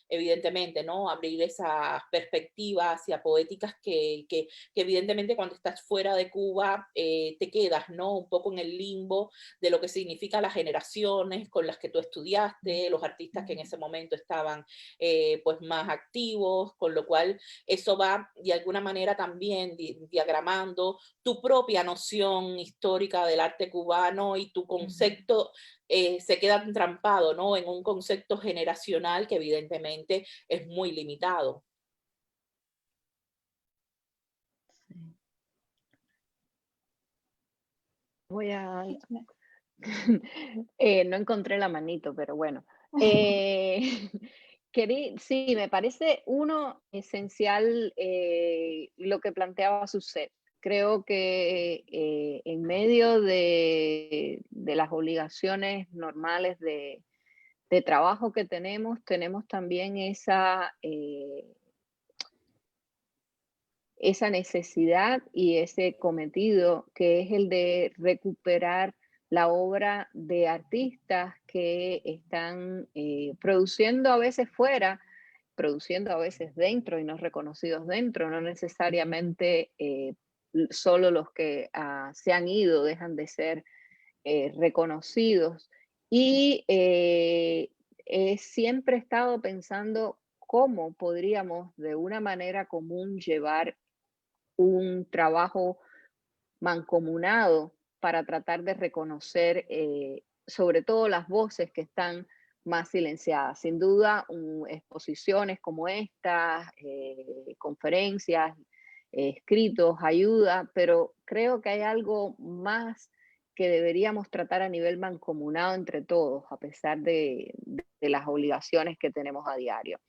evidentemente, ¿no? Abrir esa perspectiva hacia poéticas que evidentemente cuando estás fuera de Cuba te quedas, ¿no? Un poco en el limbo de lo que significa las generaciones con las que tú estudiaste, los artistas que en ese momento estaban pues más activos, con lo cual eso va de alguna manera también diagramando tu propia noción histórica del arte cubano y tu concepto se queda entrampado, ¿no? En un concepto generacional que evidentemente es muy limitado. Voy a... no encontré la manito, pero bueno. Sí, me parece esencial lo que planteaba Suzette. Creo que en medio de las obligaciones normales de trabajo que tenemos también esa necesidad y ese cometido que es el de recuperar la obra de artistas que están produciendo a veces fuera, produciendo a veces dentro y no reconocidos dentro, no necesariamente solo los que se han ido dejan de ser reconocidos. Y siempre he estado pensando cómo podríamos de una manera común llevar un trabajo mancomunado para tratar de reconocer sobre todo las voces que están más silenciadas. Sin duda, exposiciones como estas, conferencias, escritos, ayuda, pero creo que hay algo más que deberíamos tratar a nivel mancomunado entre todos, a pesar de las obligaciones que tenemos a diario.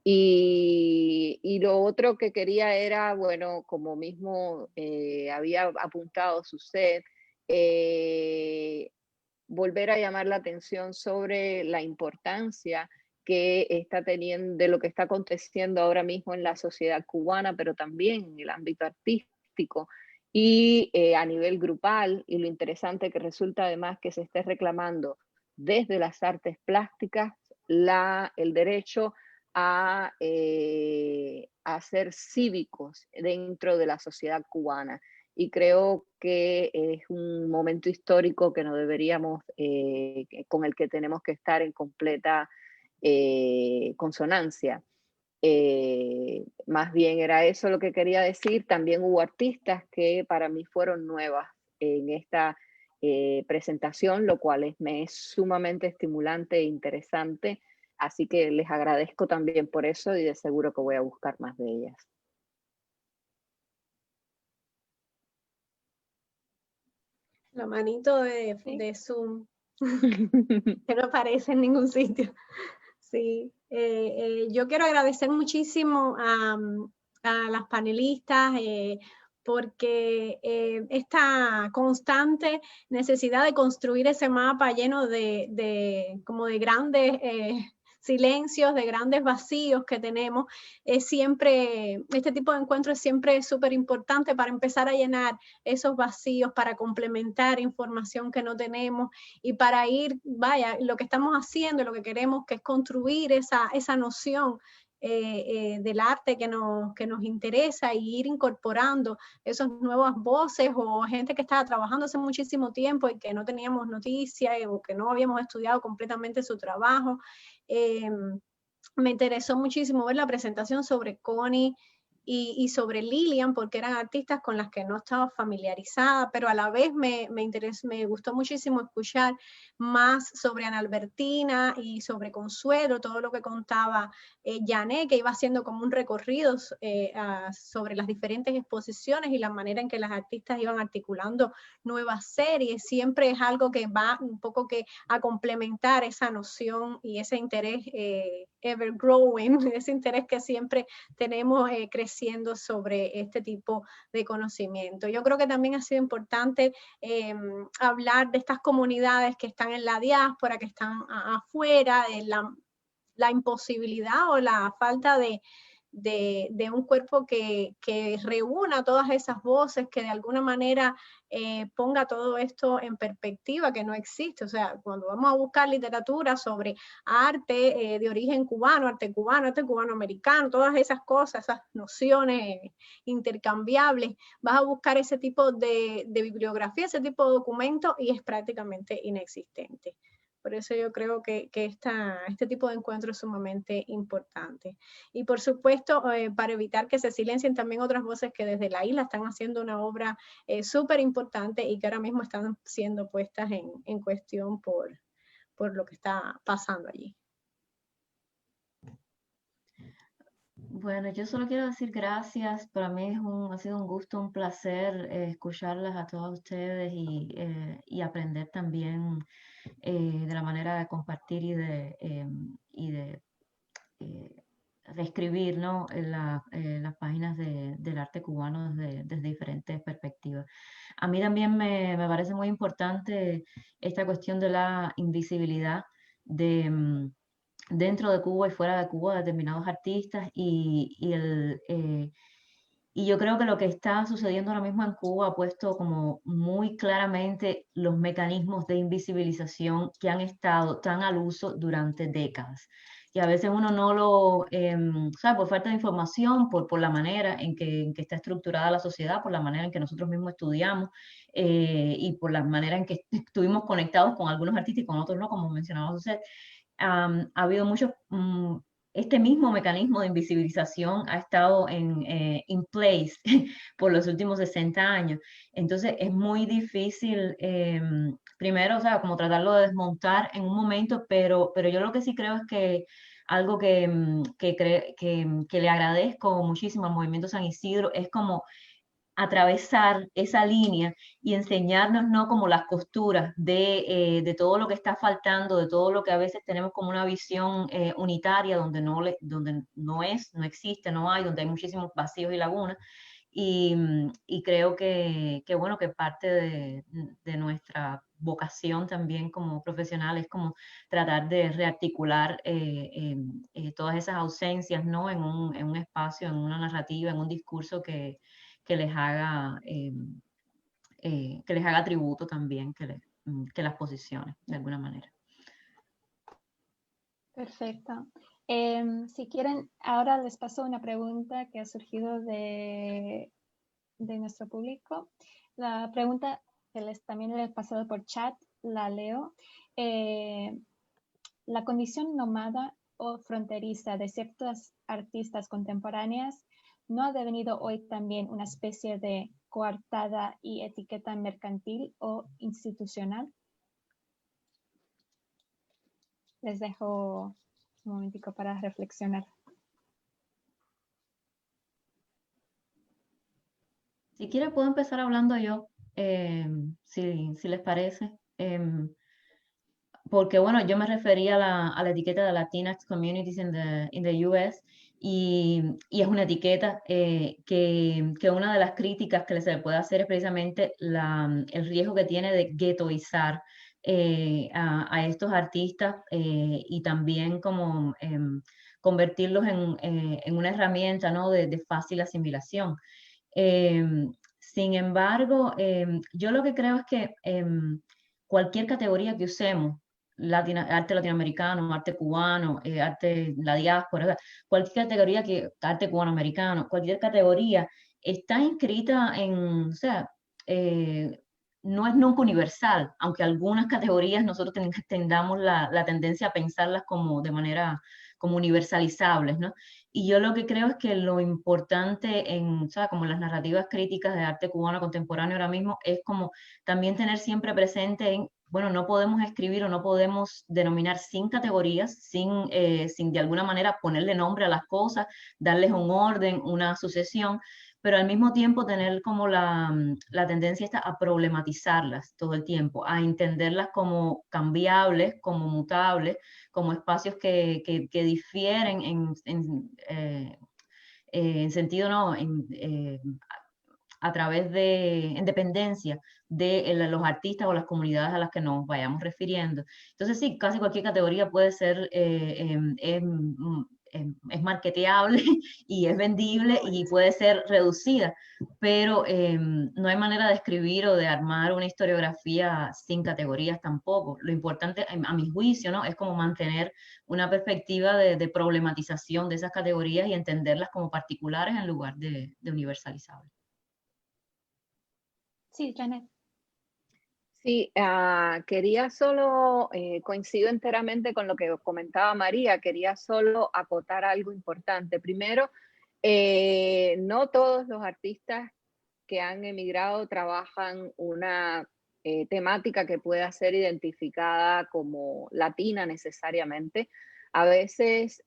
Y lo otro que quería era, bueno, como mismo había apuntado Suzette, volver a llamar la atención sobre la importancia que está teniendo de lo que está aconteciendo ahora mismo en la sociedad cubana, pero también en el ámbito artístico y a nivel grupal, y lo interesante que resulta además que se esté reclamando desde las artes plásticas el derecho a ser cívicos dentro de la sociedad cubana. Y creo que es un momento histórico que no deberíamos, con el que tenemos que estar en completa consonancia. Más bien era eso lo que quería decir. También hubo artistas que para mí fueron nuevas en esta presentación, lo cual me es sumamente estimulante e interesante. Así que les agradezco también por eso y de seguro que voy a buscar más de ellas. La manito de Zoom, que no aparece en ningún sitio. Sí, yo quiero agradecer muchísimo a las panelistas porque esta constante necesidad de construir ese mapa lleno como de grandes silencios, de grandes vacíos que tenemos, siempre, este tipo de encuentro es siempre súper importante para empezar a llenar esos vacíos, para complementar información que no tenemos y para ir, vaya, lo que estamos haciendo, lo que queremos, que es construir esa noción del arte que nos interesa y ir incorporando esas nuevas voces o gente que estaba trabajando hace muchísimo tiempo y que no teníamos noticias o que no habíamos estudiado completamente su trabajo. Me interesó muchísimo ver la presentación sobre Connie y sobre Lilian, porque eran artistas con las que no estaba familiarizada, pero a la vez me gustó muchísimo escuchar más sobre Ana Albertina y sobre Consuelo, todo lo que contaba Janet, que iba haciendo como un recorrido sobre las diferentes exposiciones y la manera en que las artistas iban articulando nuevas series. Siempre es algo que va un poco que a complementar esa noción y ese interés ever growing, ese interés que siempre tenemos creciendo sobre este tipo de conocimiento. Yo creo que también ha sido importante hablar de estas comunidades que están en la diáspora, que están afuera, de la imposibilidad o la falta de un cuerpo que reúna todas esas voces, que de alguna manera ponga todo esto en perspectiva, que no existe. O sea, cuando vamos a buscar literatura sobre arte de origen cubano, arte cubano-americano, todas esas cosas, esas nociones intercambiables, vas a buscar ese tipo de bibliografía, ese tipo de documentos y es prácticamente inexistente. Por eso yo creo que este tipo de encuentro es sumamente importante. Y por supuesto, para evitar que se silencien también otras voces que desde la isla están haciendo una obra súper importante y que ahora mismo están siendo puestas en cuestión por lo que está pasando allí. Bueno, yo solo quiero decir gracias. Para mí ha sido un gusto, un placer escucharlas a todas ustedes y aprender también de la manera de compartir y de reescribir, ¿no? Las páginas del arte cubano desde diferentes perspectivas. A mí también me parece muy importante esta cuestión de la invisibilidad dentro de Cuba y fuera de Cuba de determinados artistas y yo creo que lo que está sucediendo ahora mismo en Cuba ha puesto como muy claramente los mecanismos de invisibilización que han estado tan al uso durante décadas. Y a veces uno no lo sabe por falta de información, por la manera en que está estructurada la sociedad, por la manera en que nosotros mismos estudiamos y por la manera en que estuvimos conectados con algunos artistas y con otros no, como mencionaba José. Ha habido muchos, este mismo mecanismo de invisibilización ha estado in place por los últimos 60 años. Entonces es muy difícil, primero, o sea, como tratarlo de desmontar en un momento, pero yo lo que sí creo es que algo que le agradezco muchísimo al Movimiento San Isidro es como atravesar esa línea y enseñarnos no como las costuras de todo lo que está faltando, de todo lo que a veces tenemos como una visión unitaria donde no existe, no hay, donde hay muchísimos vacíos y lagunas. Y creo bueno, que parte de nuestra vocación también como profesional es como tratar de rearticular todas esas ausencias, ¿no? En un espacio, en una narrativa, en un discurso que les haga tributo también, que las posicione de alguna manera. Perfecto. Si quieren, ahora les paso una pregunta que ha surgido de nuestro público. La pregunta que también les he pasado por chat, la leo. La condición nómada o fronteriza de ciertas artistas contemporáneas no ha devenido hoy también una especie de coartada y etiqueta mercantil o institucional? Les dejo un momentico para reflexionar. Si quiere puedo empezar hablando yo, si les parece. Porque bueno, yo me refería a la etiqueta de Latinx Communities in the US y es una etiqueta que una de las críticas que se le puede hacer es precisamente el riesgo que tiene de ghettoizar a estos artistas y también como convertirlos en una herramienta, ¿no? de fácil asimilación. Sin embargo, yo lo que creo es que cualquier categoría que usemos, arte latinoamericano, arte cubano, arte, la diáspora, o sea, cualquier categoría arte cubano-americano, cualquier categoría está inscrita o sea, no es nunca universal, aunque algunas categorías nosotros tengamos la tendencia a pensarlas como de manera como universalizables, ¿no? Y yo lo que creo es que lo importante o sea, como las narrativas críticas de arte cubano contemporáneo ahora mismo es como también tener siempre presente bueno, no podemos escribir o no podemos denominar sin categorías, sin de alguna manera ponerle nombre a las cosas, darles un orden, una sucesión, pero al mismo tiempo tener como la tendencia esta a problematizarlas todo el tiempo, a entenderlas como cambiables, como mutables, como espacios que difieren en sentido, ¿no? A través en dependencia de los artistas o las comunidades a las que nos vayamos refiriendo. Entonces sí, casi cualquier categoría puede ser, es marketeable y es vendible y puede ser reducida, pero no hay manera de escribir o de armar una historiografía sin categorías tampoco. Lo importante, a mi juicio, ¿no? es como mantener una perspectiva de problematización de esas categorías y entenderlas como particulares en lugar de universalizables. Sí, Janet. Sí, quería solo, coincido enteramente con lo que comentaba María, quería solo acotar algo importante. Primero, no todos los artistas que han emigrado trabajan una temática que pueda ser identificada como latina necesariamente. A veces,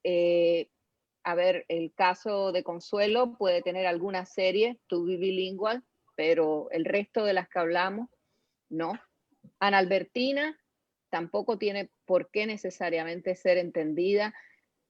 a ver, el caso de Consuelo puede tener alguna serie, To Be Bilingual, pero el resto de las que hablamos, no. Ana Albertina tampoco tiene por qué necesariamente ser entendida.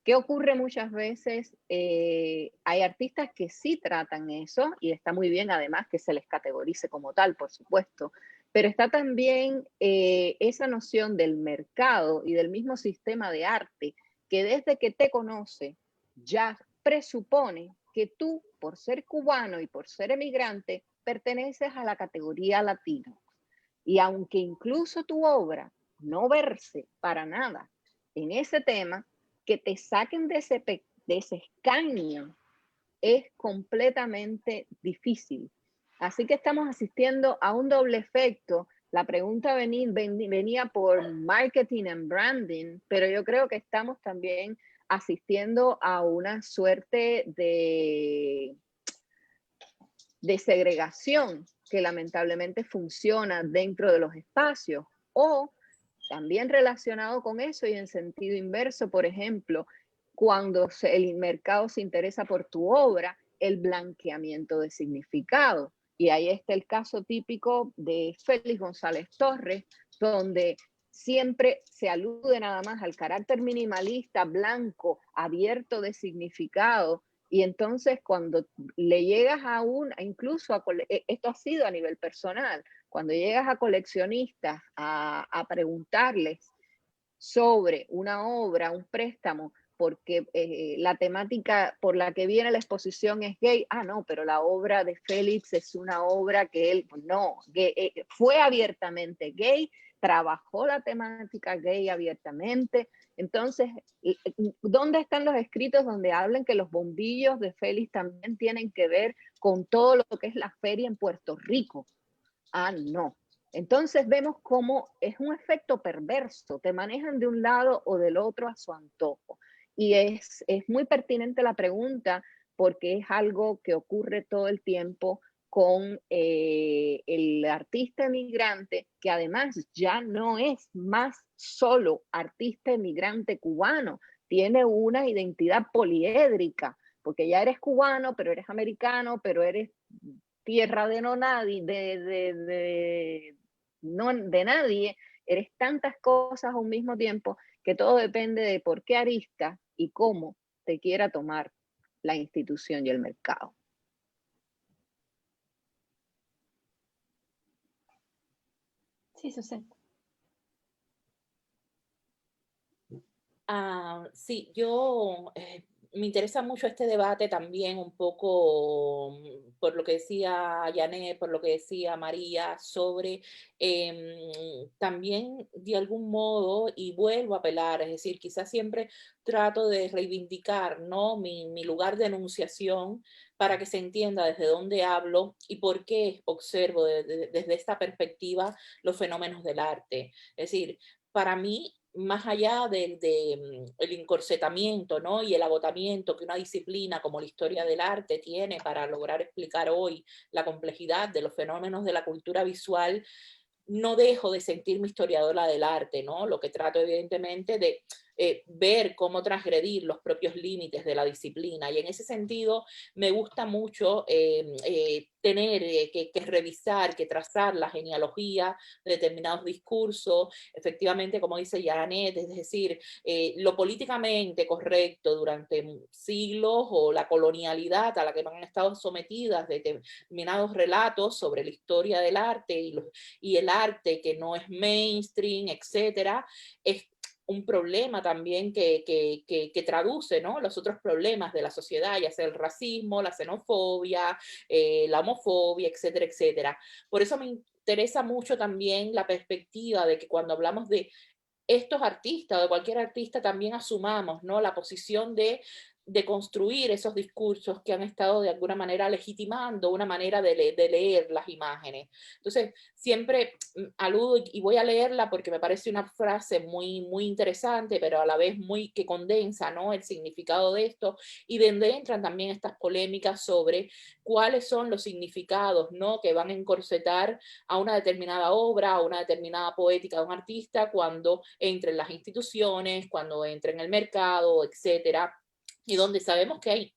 ¿Qué ocurre muchas veces? Hay artistas que sí tratan eso y está muy bien además que se les categorice como tal, por supuesto, pero está también esa noción del mercado y del mismo sistema de arte que desde que te conoce ya presupone que tú, por ser cubano y por ser emigrante, perteneces a la categoría latino. Y aunque incluso tu obra no verse para nada en ese tema, que te saquen de ese escaño es completamente difícil. Así que estamos asistiendo a un doble efecto. La pregunta venía por marketing and branding, pero yo creo que estamos también asistiendo a una suerte de segregación que lamentablemente funciona dentro de los espacios, o también relacionado con eso y en sentido inverso, por ejemplo, cuando el mercado se interesa por tu obra, el blanqueamiento de significado. Y ahí está el caso típico de Félix González Torres, donde siempre se alude nada más al carácter minimalista, blanco, abierto de significado. Y entonces cuando le llegas incluso esto ha sido a nivel personal, cuando llegas a coleccionistas a preguntarles sobre una obra, un préstamo, porque la temática por la que viene la exposición es gay, no, pero la obra de Félix es una obra que él, no, fue abiertamente gay, trabajó la temática gay abiertamente. Entonces, ¿dónde están los escritos donde hablan que los bombillos de Félix también tienen que ver con todo lo que es la feria en Puerto Rico? No. Entonces vemos cómo es un efecto perverso, te manejan de un lado o del otro a su antojo. Y es muy pertinente la pregunta porque es algo que ocurre todo el tiempo con el artista emigrante, que además ya no es más solo artista emigrante cubano, tiene una identidad poliédrica, porque ya eres cubano, pero eres americano, pero eres tierra de no nadie, no, de nadie, eres tantas cosas a un mismo tiempo que todo depende de por qué arista y cómo te quiera tomar la institución y el mercado. Sí, Suset. Sí, yo me interesa mucho este debate también un poco por lo que decía Janet, por lo que decía María, sobre también de algún modo, y vuelvo a apelar, es decir, quizás siempre trato de reivindicar, ¿no? mi lugar de enunciación para que se entienda desde dónde hablo y por qué observo desde esta perspectiva los fenómenos del arte. Es decir, para mí, más allá del el encorsetamiento, ¿no? Y el agotamiento que una disciplina como la historia del arte tiene para lograr explicar hoy la complejidad de los fenómenos de la cultura visual, no dejo de sentirme historiadora del arte, ¿no? Lo que trato evidentemente de ver cómo transgredir los propios límites de la disciplina. Y en ese sentido me gusta mucho tener que revisar, que trazar la genealogía de determinados discursos, efectivamente, como dice Janet, es decir, lo políticamente correcto durante siglos o la colonialidad a la que han estado sometidas determinados relatos sobre la historia del arte y el arte que no es mainstream, etcétera, es un problema también que traduce, ¿no? Los otros problemas de la sociedad, ya sea el racismo, la xenofobia, la homofobia, etcétera, etcétera. Por eso me interesa mucho también la perspectiva de que cuando hablamos de estos artistas o de cualquier artista también asumamos, ¿no? La posición de construir esos discursos que han estado de alguna manera legitimando una manera de leer las imágenes. Entonces, siempre aludo y voy a leerla porque me parece una frase muy, muy interesante, pero a la vez muy que condensa, ¿no? El significado de esto y donde entran también estas polémicas sobre cuáles son los significados, ¿no? Que van a encorsetar a una determinada obra, a una determinada poética de un artista cuando entre en las instituciones, cuando entre en el mercado, etcétera, y donde sabemos que hay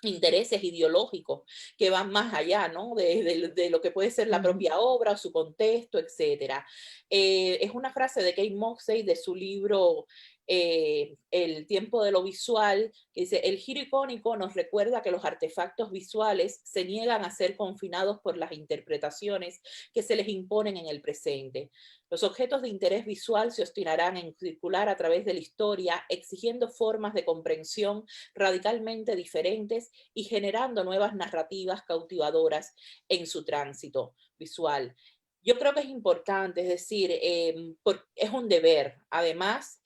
intereses ideológicos que van más allá, ¿no? de lo que puede ser la propia obra, su contexto, etcétera. Es una frase de Kate Moxey de su libro El tiempo de lo visual, que dice: el giro icónico nos recuerda que los artefactos visuales se niegan a ser confinados por las interpretaciones que se les imponen en el presente. Los objetos de interés visual se obstinarán en circular a través de la historia, exigiendo formas de comprensión radicalmente diferentes y generando nuevas narrativas cautivadoras en su tránsito visual. Yo creo que es importante, es decir, es un deber, además,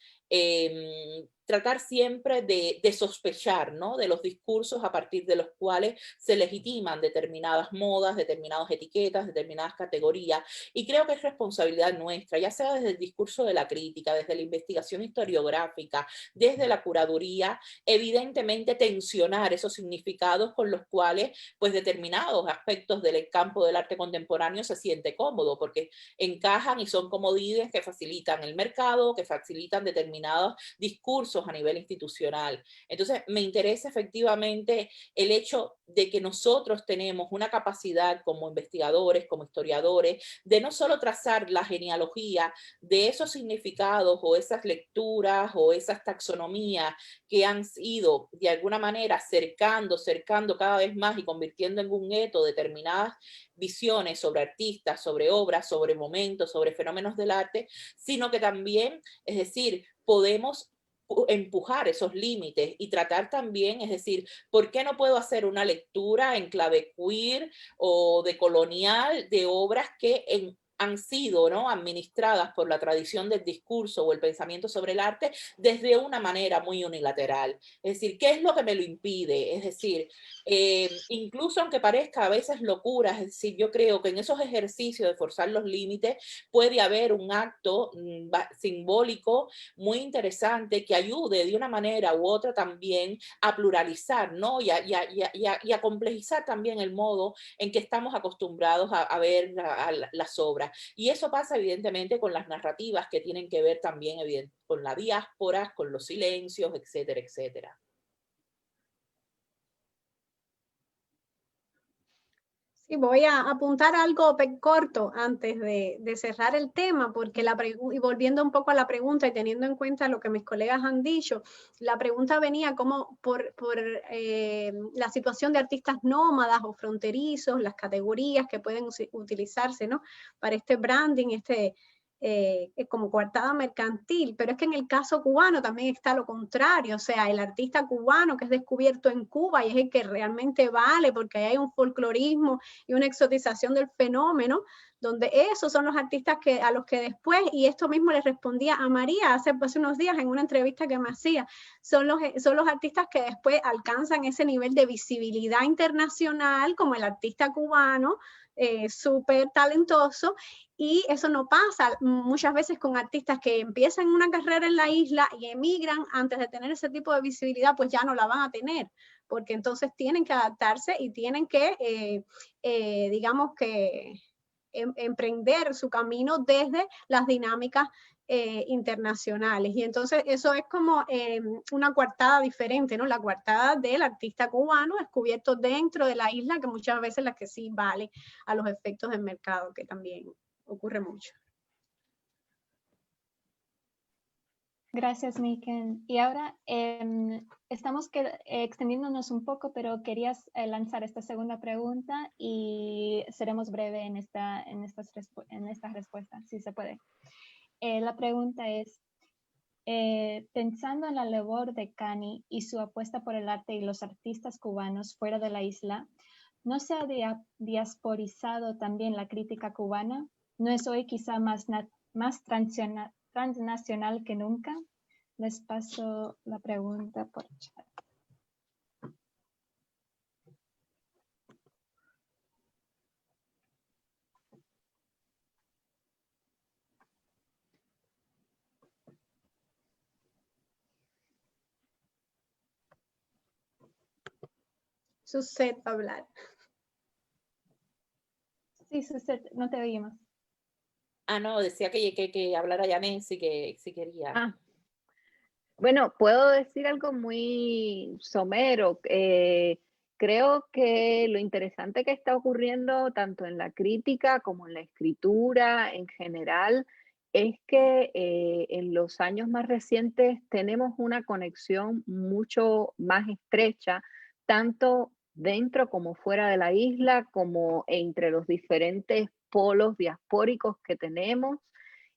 tratar siempre de sospechar, ¿no? De los discursos a partir de los cuales se legitiman determinadas modas, determinadas etiquetas, determinadas categorías. Y creo que es responsabilidad nuestra, ya sea desde el discurso de la crítica, desde la investigación historiográfica, desde la curaduría, evidentemente tensionar esos significados con los cuales pues determinados aspectos del campo del arte contemporáneo se siente cómodo, porque encajan y son comodines que facilitan el mercado, que facilitan determinados discursos a nivel institucional. Entonces, me interesa efectivamente el hecho de que nosotros tenemos una capacidad como investigadores, como historiadores, de no solo trazar la genealogía de esos significados o esas lecturas o esas taxonomías que han ido de alguna manera cercando cada vez más y convirtiendo en un gueto determinadas visiones sobre artistas, sobre obras, sobre momentos, sobre fenómenos del arte, sino que también, es decir, podemos empujar esos límites y tratar también, es decir, ¿por qué no puedo hacer una lectura en clave queer o de colonial de obras que han sido, ¿no?, administradas por la tradición del discurso o el pensamiento sobre el arte desde una manera muy unilateral. Es decir, ¿qué es lo que me lo impide? Es decir, incluso aunque parezca a veces locura, es decir, yo creo que en esos ejercicios de forzar los límites puede haber un acto simbólico muy interesante que ayude de una manera u otra también a pluralizar, ¿no?, y a complejizar también el modo en que estamos acostumbrados a ver las obras. Y eso pasa evidentemente con las narrativas que tienen que ver también con la diáspora, con los silencios, etcétera, etcétera. Sí, voy a apuntar algo corto antes de cerrar el tema, porque y volviendo un poco a la pregunta y teniendo en cuenta lo que mis colegas han dicho, la pregunta venía como por la situación de artistas nómadas o fronterizos, las categorías que pueden utilizarse, ¿no?, para este branding, como coartada mercantil, pero es que en el caso cubano también está lo contrario, o sea, el artista cubano que es descubierto en Cuba y es el que realmente vale, porque hay un folclorismo y una exotización del fenómeno, donde esos son los artistas a los que después, y esto mismo le respondía a María hace unos días en una entrevista que me hacía, son los artistas que después alcanzan ese nivel de visibilidad internacional, como el artista cubano, súper talentoso, y eso no pasa muchas veces con artistas que empiezan una carrera en la isla y emigran antes de tener ese tipo de visibilidad, pues ya no la van a tener, porque entonces tienen que adaptarse y tienen que, digamos que, emprender su camino desde las dinámicas internacionales. Y entonces eso es como una coartada diferente, ¿no? La coartada del artista cubano descubierto dentro de la isla, que muchas veces la que sí vale a los efectos del mercado, que también ocurre mucho. Gracias, Miken. Y ahora estamos extendiéndonos un poco, pero querías lanzar esta segunda pregunta y seremos breve en esta respuesta, si se puede. La pregunta es, pensando en la labor de Cani y su apuesta por el arte y los artistas cubanos fuera de la isla, ¿no se ha diasporizado también la crítica cubana? ¿No es hoy quizá más transnacional que nunca? Les paso la pregunta por chat. Suset va a hablar. Sí, Suset, no te oímos. Ah, no, decía que hablara Janet si quería. Ah. Bueno, puedo decir algo muy somero. Creo que lo interesante que está ocurriendo tanto en la crítica como en la escritura en general es que en los años más recientes tenemos una conexión mucho más estrecha, tanto dentro como fuera de la isla, como entre los diferentes polos diaspóricos que tenemos.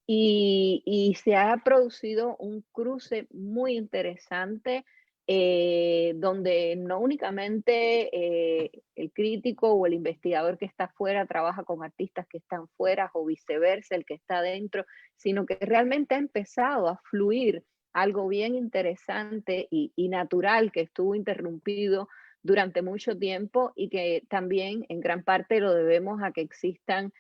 Y se ha producido un cruce muy interesante donde no únicamente el crítico o el investigador que está fuera trabaja con artistas que están fuera o viceversa, el que está dentro, sino que realmente ha empezado a fluir algo bien interesante y natural que estuvo interrumpido durante mucho tiempo y que también en gran parte lo debemos a que existan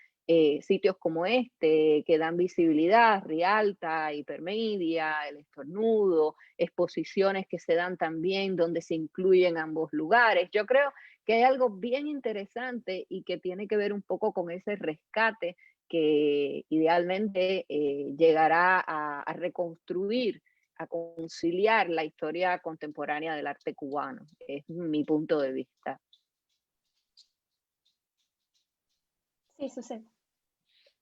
sitios como este que dan visibilidad, Rialta, Hipermedia, El Estornudo, exposiciones que se dan también donde se incluyen ambos lugares. Yo creo que hay algo bien interesante y que tiene que ver un poco con ese rescate que idealmente llegará a reconstruir, a conciliar la historia contemporánea del arte cubano. Es mi punto de vista. Sí, Suset.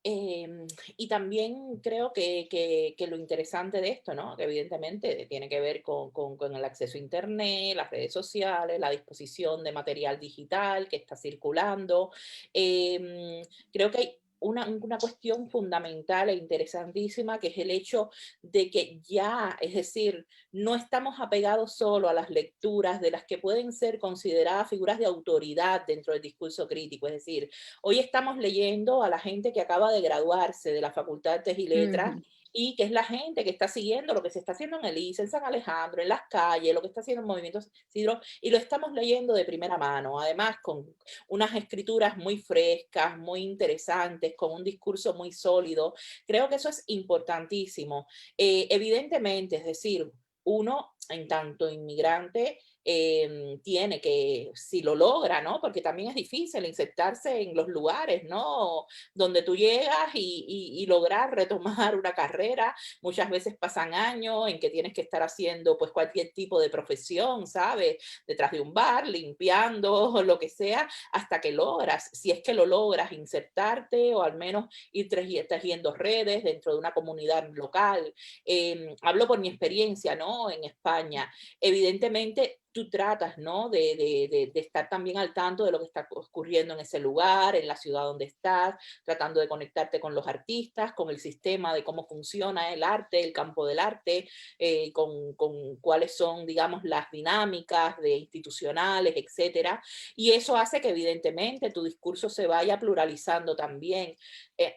Y también creo que lo interesante de esto, ¿no?, que evidentemente tiene que ver con el acceso a Internet, las redes sociales, la disposición de material digital que está circulando. Creo que hay una cuestión fundamental e interesantísima, que es el hecho de que ya, es decir, no estamos apegados solo a las lecturas de las que pueden ser consideradas figuras de autoridad dentro del discurso crítico. Es decir, hoy estamos leyendo a la gente que acaba de graduarse de la Facultad de Artes y Letras, y que es la gente que está siguiendo lo que se está haciendo en el ICE, en San Alejandro, en las calles, lo que está haciendo en Movimientos Isidro, y lo estamos leyendo de primera mano, además con unas escrituras muy frescas, muy interesantes, con un discurso muy sólido. Creo que eso es importantísimo. Evidentemente, es decir, uno, en tanto inmigrante, tiene que, si lo logra, ¿no? Porque también es difícil insertarse en los lugares, ¿no? Donde tú llegas y lograr retomar una carrera. Muchas veces pasan años en que tienes que estar haciendo pues cualquier tipo de profesión, ¿sabes? Detrás de un bar, limpiando, o lo que sea, hasta que logras, si es que lo logras, insertarte o al menos ir tejiendo redes dentro de una comunidad local. Hablo por mi experiencia, ¿no? En España. Evidentemente, tú tratas, ¿no? de estar también al tanto de lo que está ocurriendo en ese lugar, en la ciudad donde estás, tratando de conectarte con los artistas, con el sistema de cómo funciona el arte, el campo del arte, con cuáles son, digamos, las dinámicas institucionales, etcétera. Y eso hace que evidentemente tu discurso se vaya pluralizando también.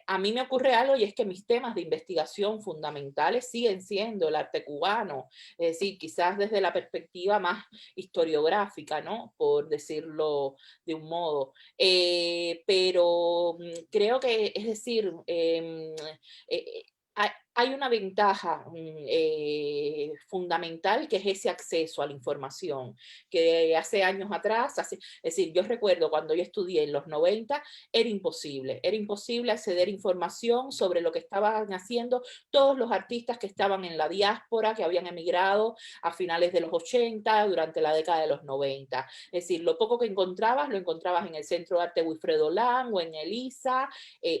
A mí me ocurre algo, y es que mis temas de investigación fundamentales siguen siendo el arte cubano, es decir, quizás desde la perspectiva más historiográfica, ¿no? Por decirlo de un modo. Pero creo que, es decir, hay una ventaja fundamental, que es ese acceso a la información, que hace años atrás, es decir, yo recuerdo cuando yo estudié en los 90, era imposible acceder a información sobre lo que estaban haciendo todos los artistas que estaban en la diáspora, que habían emigrado a finales de los 80, durante la década de los 90. Es decir, lo poco que encontrabas, lo encontrabas en el Centro de Arte Wilfredo Lang o en el ISA,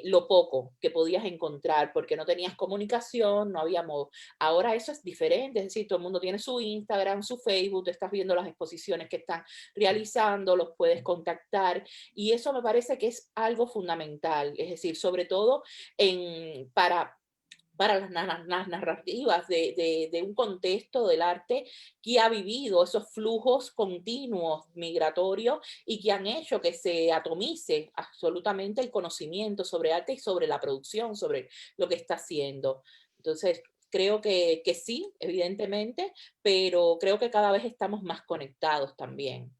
lo poco que podías encontrar, porque no tenías comunicación, no había modo. Ahora eso es diferente, es decir, todo el mundo tiene su Instagram, su Facebook, tú estás viendo las exposiciones que están realizando, los puedes contactar, y eso me parece que es algo fundamental, es decir, sobre todo para las narrativas de un contexto del arte que ha vivido esos flujos continuos migratorios y que han hecho que se atomice absolutamente el conocimiento sobre arte y sobre la producción, sobre lo que está haciendo. Entonces, creo que sí, evidentemente, pero creo que cada vez estamos más conectados también.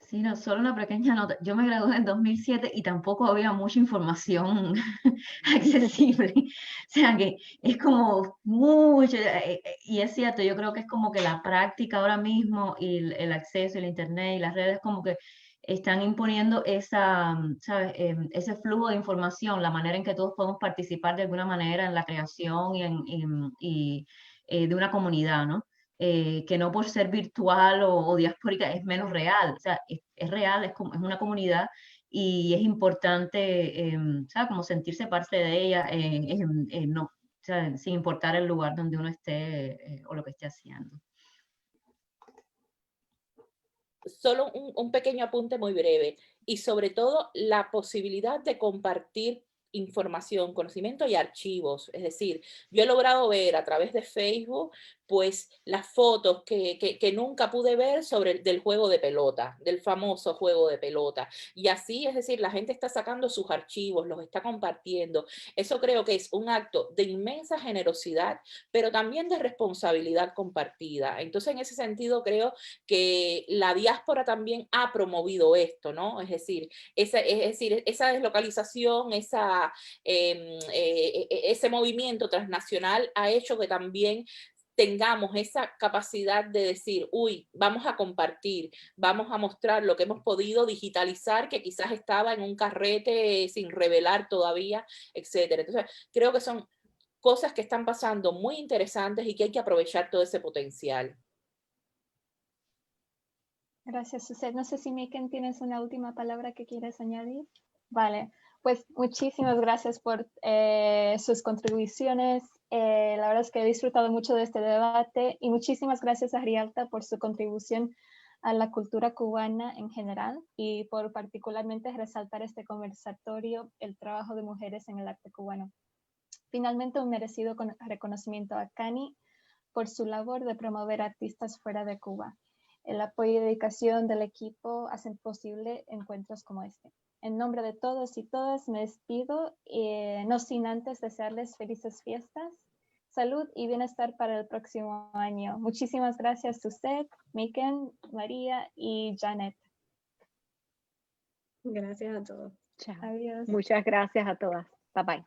Sí, no, solo una pequeña nota. Yo me gradué en 2007 y tampoco había mucha información accesible. O sea que es como mucho, y es cierto, yo creo que es como que la práctica ahora mismo y el acceso, el internet y las redes como que están imponiendo ¿sabes? Ese flujo de información, la manera en que todos podemos participar de alguna manera en la creación de una comunidad, ¿no? Que no por ser virtual o diaspórica es menos real, o sea, es real, es una comunidad y es importante, ¿sabes? Como sentirse parte de ella, no, o sea, sin importar el lugar donde uno esté o lo que esté haciendo. Solo un pequeño apunte muy breve, y sobre todo la posibilidad de compartir información, conocimiento y archivos. Es decir, yo he logrado ver a través de Facebook pues las fotos que nunca pude ver del juego de pelota, del famoso juego de pelota. Y así, es decir, la gente está sacando sus archivos, los está compartiendo. Eso creo que es un acto de inmensa generosidad, pero también de responsabilidad compartida. Entonces, en ese sentido, creo que la diáspora también ha promovido esto, ¿no? Es decir, esa deslocalización, ese movimiento transnacional ha hecho que también tengamos esa capacidad de decir, uy, vamos a compartir, vamos a mostrar lo que hemos podido digitalizar, que quizás estaba en un carrete sin revelar todavía, etcétera. Entonces, creo que son cosas que están pasando muy interesantes y que hay que aprovechar todo ese potencial. Gracias, Suzette. No sé si Miken tienes una última palabra que quieres añadir. Vale, pues muchísimas gracias por sus contribuciones. La verdad es que he disfrutado mucho de este debate y muchísimas gracias a Rialta por su contribución a la cultura cubana en general y por particularmente resaltar este conversatorio, el trabajo de mujeres en el arte cubano. Finalmente, un merecido reconocimiento a Cani por su labor de promover artistas fuera de Cuba. El apoyo y dedicación del equipo hacen posible encuentros como este. En nombre de todos y todas me despido, no sin antes desearles felices fiestas, salud y bienestar para el próximo año. Muchísimas gracias, Suzette, Miken, María y Janet. Gracias a todos. Chao. Adiós. Muchas gracias a todas. Bye bye.